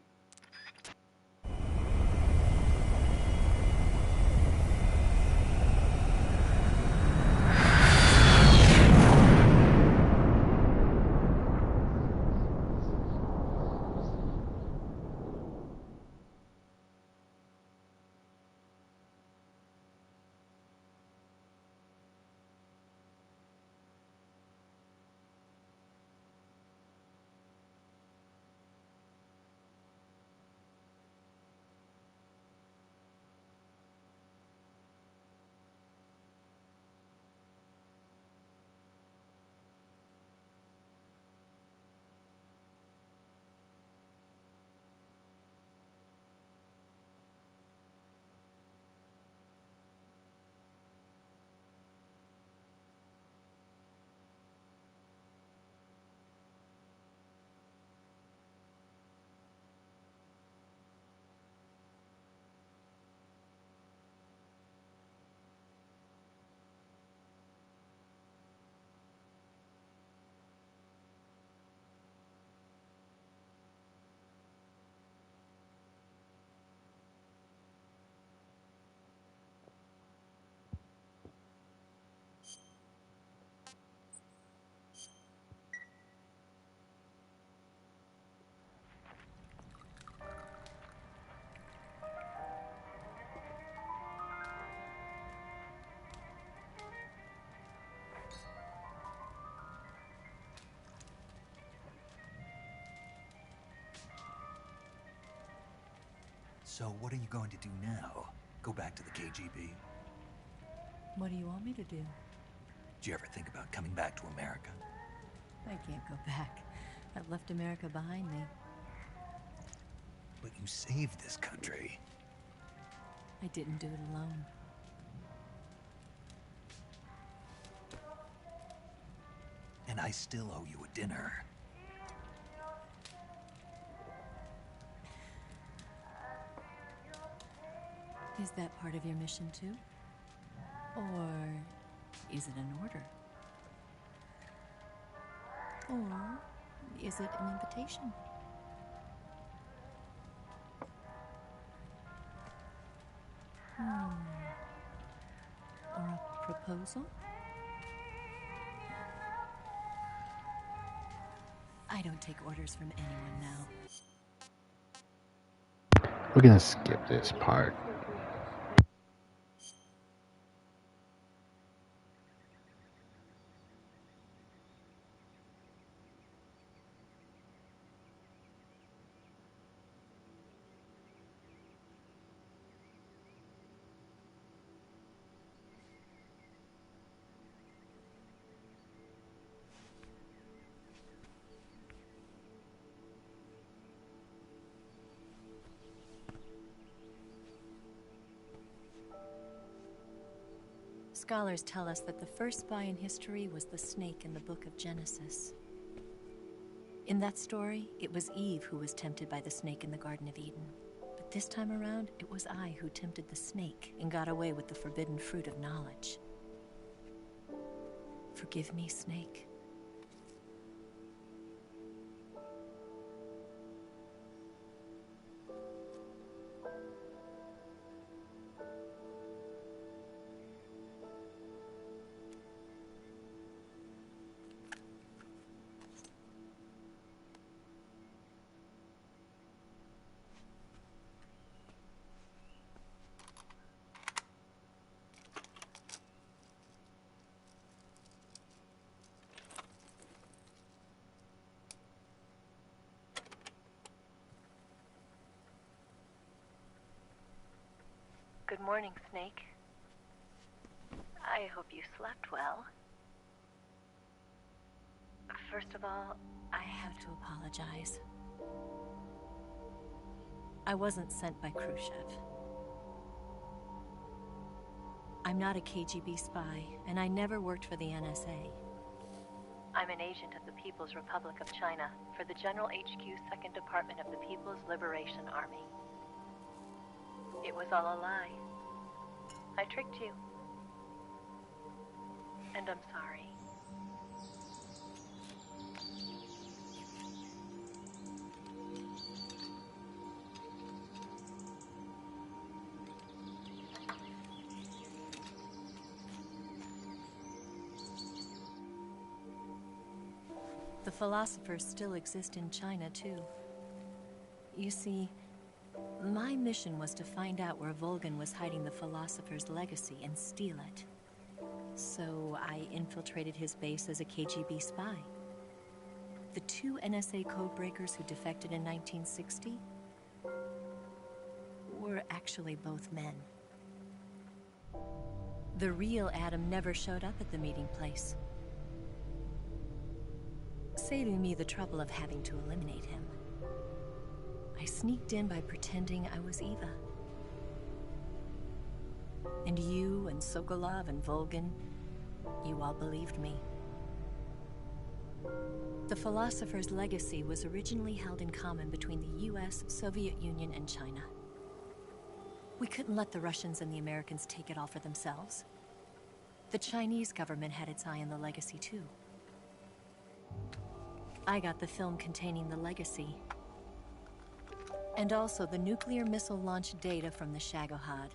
S2: So what are you going to do now? Go back to the KGB?
S8: What do you want me to do?
S2: Did you ever think about coming back to America?
S8: I can't go back. I've left America behind me.
S2: But you saved this country.
S8: I didn't do it alone.
S2: And I still owe you a dinner.
S8: Is that part of your mission too? Or is it an order? Or is it an invitation? Or a proposal? I don't take orders from anyone now.
S1: We're gonna skip this part.
S8: Scholars tell us that the first spy in history was the snake in the book of Genesis. In that story, it was Eve who was tempted by the snake in the Garden of Eden. But this time around, it was I who tempted the snake and got away with the forbidden fruit of knowledge. Forgive me, Snake.
S11: Good morning, Snake. I hope you slept well. First of all,
S8: I have to apologize. I wasn't sent by Khrushchev. I'm not a KGB spy, and I never worked for the NSA.
S11: I'm an agent of the People's Republic of China for the General HQ 2nd Department of the People's Liberation Army. It was all a lie. I tricked you. And I'm sorry.
S8: The philosophers still exist in China, too. You see, my mission was to find out where Volgin was hiding the philosopher's legacy and steal it. So I infiltrated his base as a KGB spy. The 2 NSA codebreakers who defected in 1960 were actually both men. The real Adam never showed up at the meeting place, saving me the trouble of having to eliminate him. I sneaked in by pretending I was Eva. And you and Sokolov and Volgin, you all believed me. The philosopher's legacy was originally held in common between the US, Soviet Union, and China. We couldn't let the Russians and the Americans take it all for themselves. The Chinese government had its eye on the legacy, too. I got the film containing the legacy, and also the nuclear missile launch data from the Shagohod.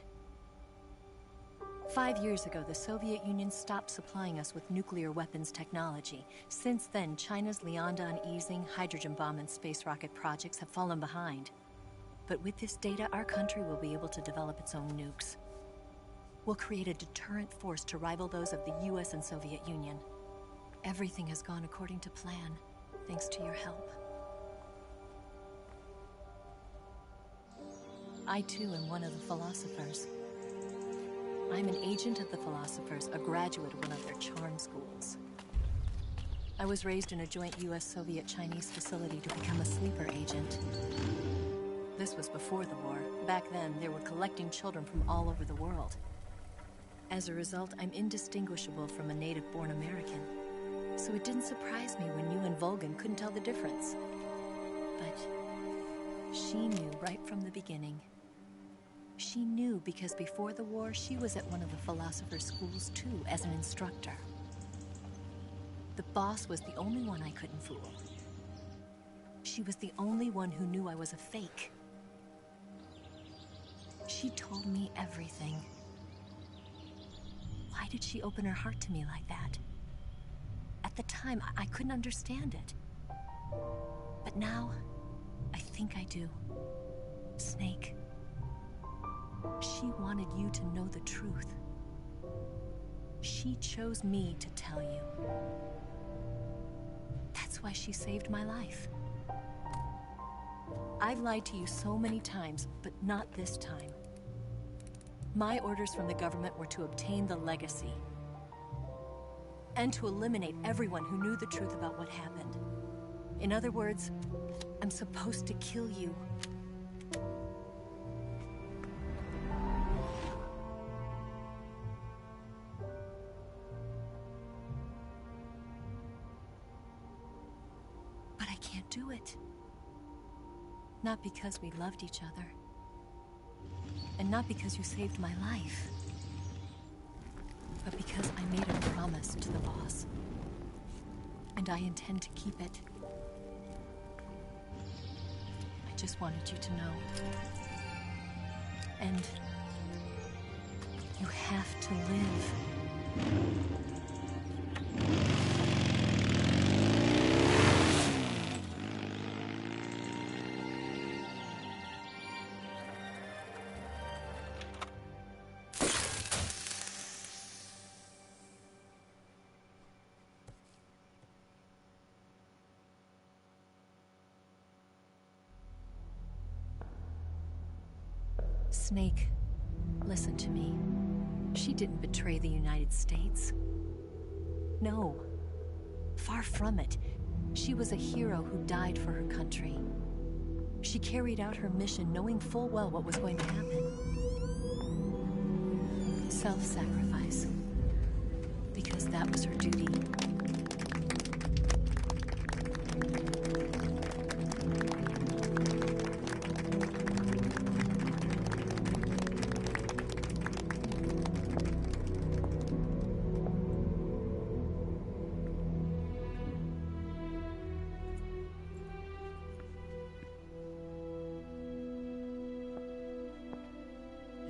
S8: 5 years ago, the Soviet Union stopped supplying us with nuclear weapons technology. Since then, China's Liaodong easing, hydrogen bomb, and space rocket projects have fallen behind. But with this data, our country will be able to develop its own nukes. We'll create a deterrent force to rival those of the US and Soviet Union. Everything has gone according to plan, thanks to your help. I, too, am one of the philosophers. I'm an agent of the philosophers, a graduate of one of their charm schools. I was raised in a joint US-Soviet-Chinese facility to become a sleeper agent. This was before the war. Back then, they were collecting children from all over the world. As a result, I'm indistinguishable from a native-born American. So it didn't surprise me when you and Volgin couldn't tell the difference. But she knew right from the beginning. She knew because before the war, she was at one of the philosopher's schools too, as an instructor. The boss was the only one I couldn't fool. She was the only one who knew I was a fake. She told me everything. Why did she open her heart to me like that? At the time, I couldn't understand it. But now, I think I do. Snake. She wanted you to know the truth. She chose me to tell you. That's why she saved my life. I've lied to you so many times, but not this time. My orders from the government were to obtain the legacy and to eliminate everyone who knew the truth about what happened. In other words, I'm supposed to kill you. But I can't do it. Not because we loved each other. And not because you saved my life. But because I made a promise to the boss. And I intend to keep it. I just wanted you to know. And you have to live. Snake, listen to me. She didn't betray the United States. No. Far from it. She was a hero who died for her country. She carried out her mission knowing full well what was going to happen. Self-sacrifice. Because that was her duty.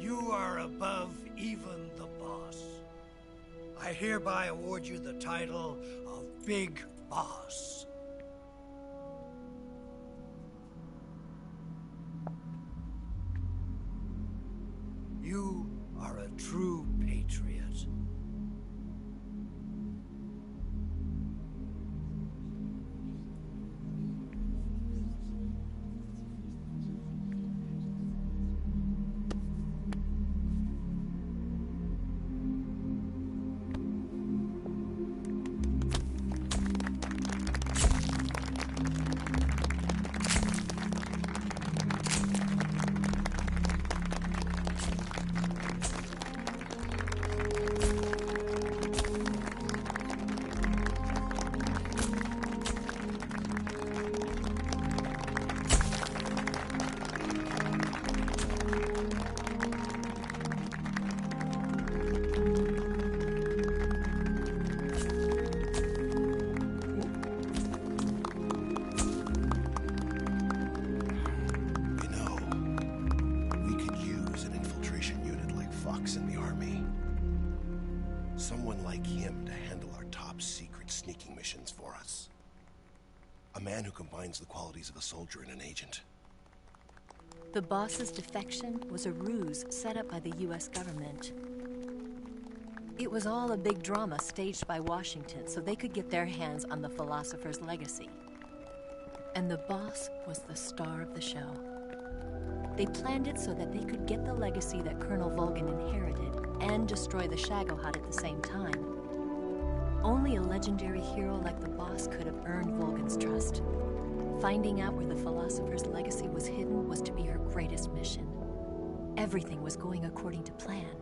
S12: You are above even the boss. I hereby award you the title of Big Boss. You are a true patriot.
S13: Someone like him to handle our top secret sneaking missions for us. A man who combines the qualities of a soldier and an agent.
S8: The boss's defection was a ruse set up by the US government. It was all a big drama staged by Washington so they could get their hands on the philosopher's legacy. And the boss was the star of the show. They planned it so that they could get the legacy that Colonel Volgin inherited and destroy the Shagohod at the same time. Only a legendary hero like the boss could have earned Volgin's trust. Finding out where the philosopher's legacy was hidden was to be her greatest mission. Everything was going according to plan.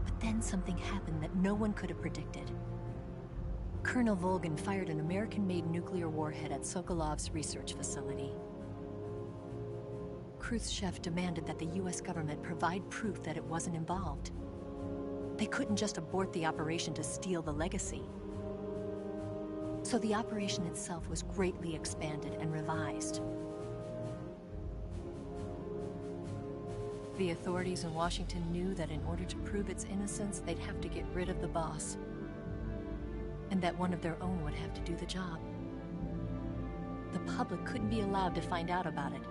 S8: But then something happened that no one could have predicted. Colonel Volgin fired an American-made nuclear warhead at Sokolov's research facility. Khrushchev demanded that the US government provide proof that it wasn't involved. They couldn't just abort the operation to steal the legacy. So the operation itself was greatly expanded and revised. The authorities in Washington knew that in order to prove its innocence, they'd have to get rid of the boss. And that one of their own would have to do the job. The public couldn't be allowed to find out about it.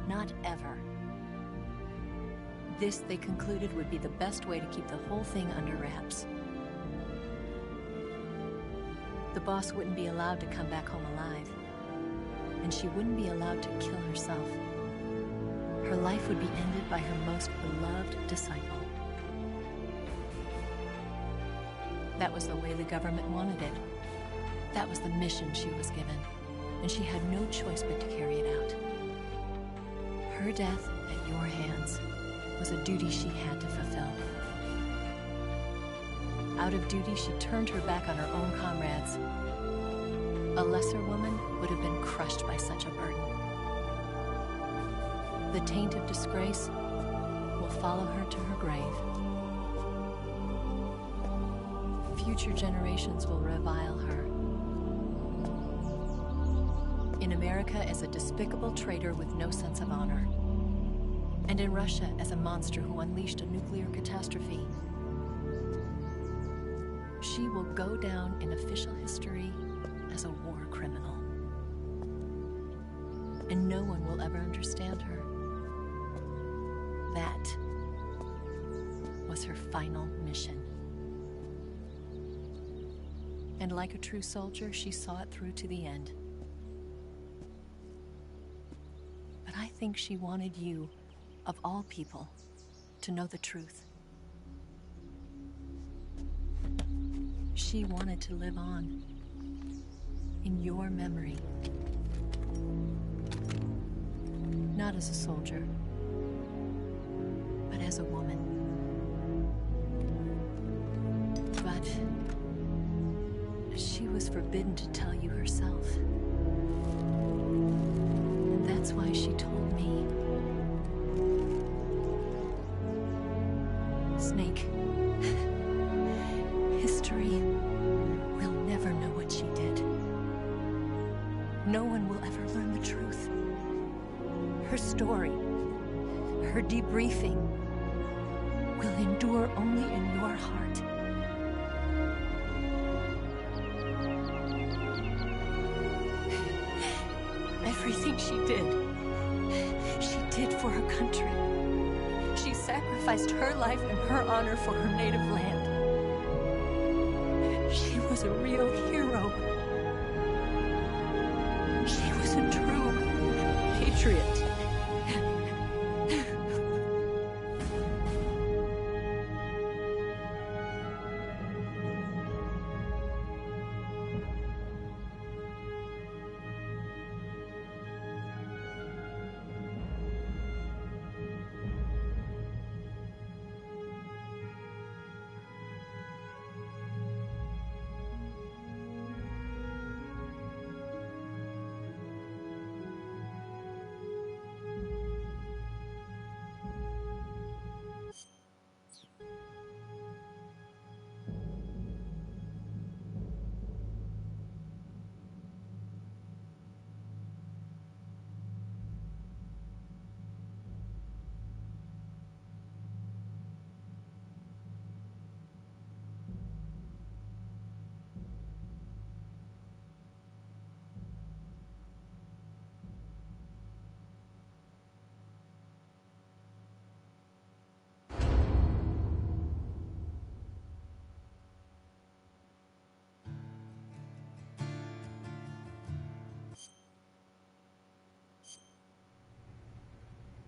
S8: Not ever. This, they concluded, would be the best way to keep the whole thing under wraps. The boss wouldn't be allowed to come back home alive. And she wouldn't be allowed to kill herself. Her life would be ended by her most beloved disciple. That was the way the government wanted it. That was the mission she was given. And she had no choice but to carry it out. Her death at your hands was a duty she had to fulfill. Out of duty, she turned her back on her own comrades. A lesser woman would have been crushed by such a burden. The taint of disgrace will follow her to her grave. Future generations will revile her. In America as a despicable traitor with no sense of honor. And in Russia as a monster who unleashed a nuclear catastrophe. She will go down in official history as a war criminal. And no one will ever understand her. That was her final mission. And like a true soldier, she saw it through to the end. But I think she wanted you, of all people, to know the truth. She wanted to live on in your memory. Not as a soldier, but as a woman. But she was forbidden to tell you herself. And that's why she told me. Snake, history will never know what she did. No one will ever learn the truth. Her story, her debriefing, will endure only in your heart. Everything she did for her country. She sacrificed her life and her honor for her native land. She was a real hero. She was a true patriot.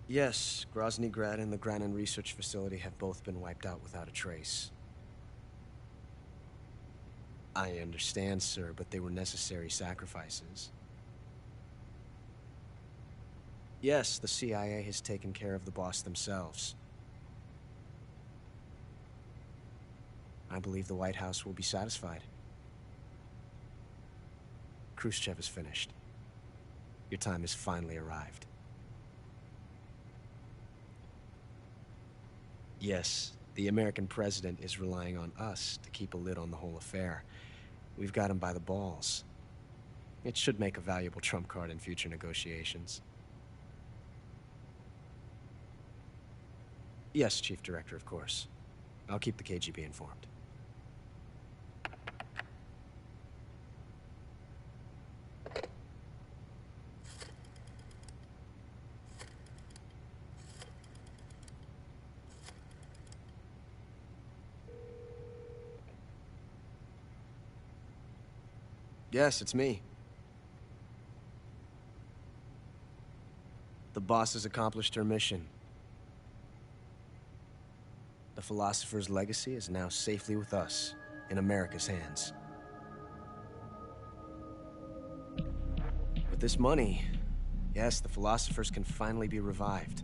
S14: Yes, Grozny Grad and the Granin Research Facility have both been wiped out without a trace. I understand, sir, but they were necessary sacrifices. Yes, the CIA has taken care of the boss themselves. I believe the White House will be satisfied. Khrushchev is finished. Your time has finally arrived. Yes, the American president is relying on us to keep a lid on the whole affair. We've got him by the balls. It should make a valuable trump card in future negotiations. Yes, Chief Director, of course. I'll keep the KGB informed. Yes, it's me. The boss has accomplished her mission. The philosopher's legacy is now safely with us, in America's hands. With this money, yes, the philosophers can finally be revived.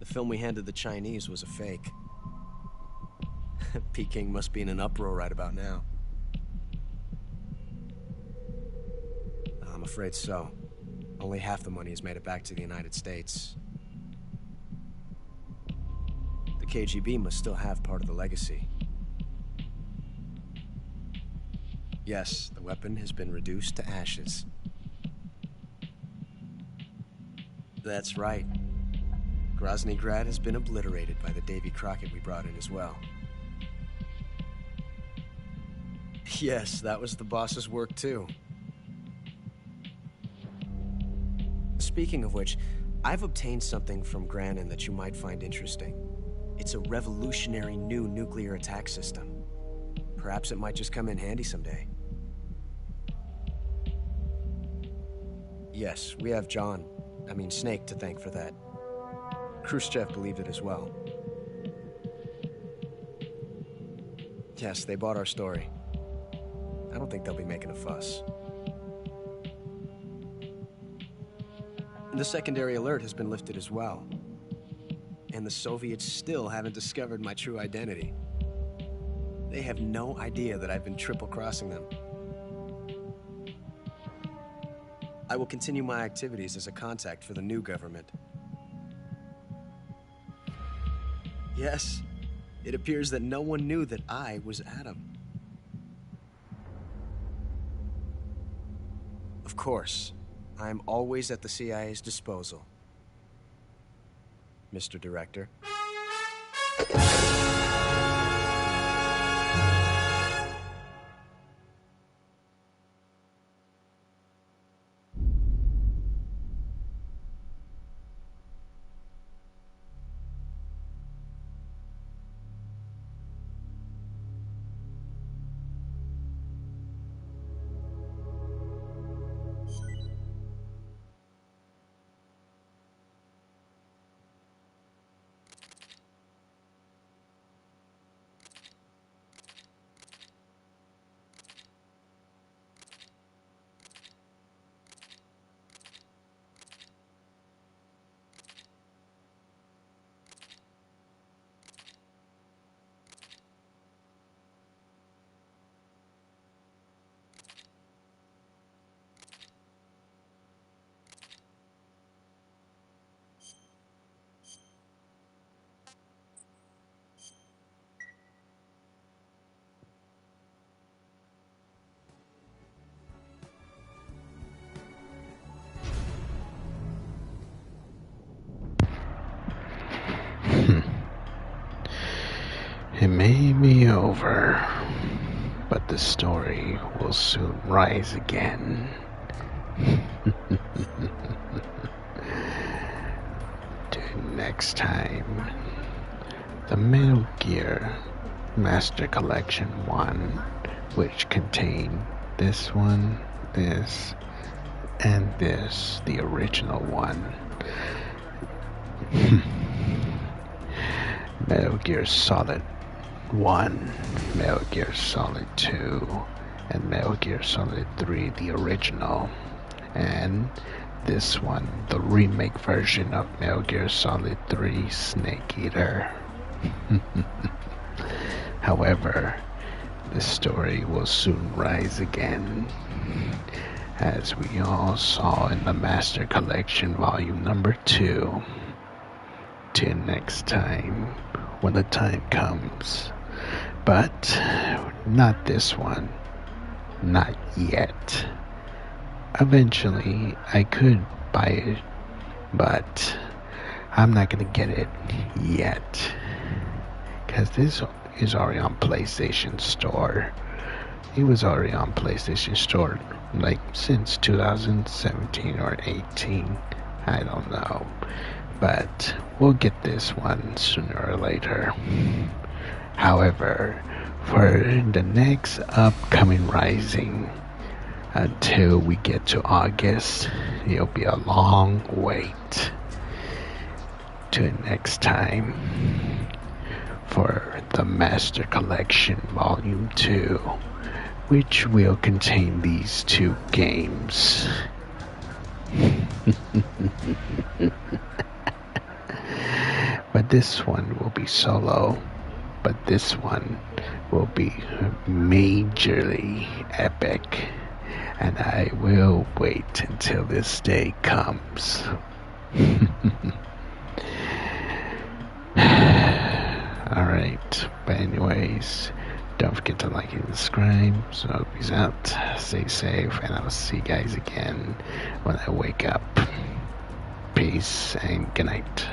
S14: The film we handed the Chinese was a fake. Peking must be in an uproar right about now. I'm afraid so. Only half the money has made it back to the United States. The KGB must still have part of the legacy. Yes, the weapon has been reduced to ashes. That's right. Grozny Grad has been obliterated by the Davy Crockett we brought in as well. Yes, that was the boss's work too. Speaking of which, I've obtained something from Granin that you might find interesting. It's a revolutionary new nuclear attack system. Perhaps it might just come in handy someday. Yes, we have Snake to thank for that. Khrushchev believed it as well. Yes, they bought our story. I don't think they'll be making a fuss. The secondary alert has been lifted as well. And the Soviets still haven't discovered my true identity. They have no idea that I've been triple-crossing them. I will continue my activities as a contact for the new government. Yes, it appears that no one knew that I was Adam. Of course, I am always at the CIA's disposal, Mr. Director.
S1: It may be over, but the story will soon rise again. Till next time, the Metal Gear Master Collection 1, which contained this one, this, and this, the original one. Metal Gear Solid 1, Metal Gear Solid 2, and Metal Gear Solid 3, the original. And this one, the remake version of Metal Gear Solid 3, Snake Eater. However, the story will soon rise again, as we all saw in the Master Collection Volume Number 2. Till next time, when the time comes. But not this one. Not yet. Eventually, I could buy it, but I'm not gonna get it yet. Because this is already on PlayStation Store. It was already on PlayStation Store like since 2017 or 18. I don't know. But we'll get this one sooner or later. However, for the next upcoming Rising, until we get to August, it'll be a long wait. Till next time, for the Master Collection Volume 2, which will contain these two games. But this one will be solo. But this one will be majorly epic. And I will wait until this day comes. Alright, but anyways, don't forget to like and subscribe. So peace out, stay safe, and I'll see you guys again when I wake up. Peace and good night.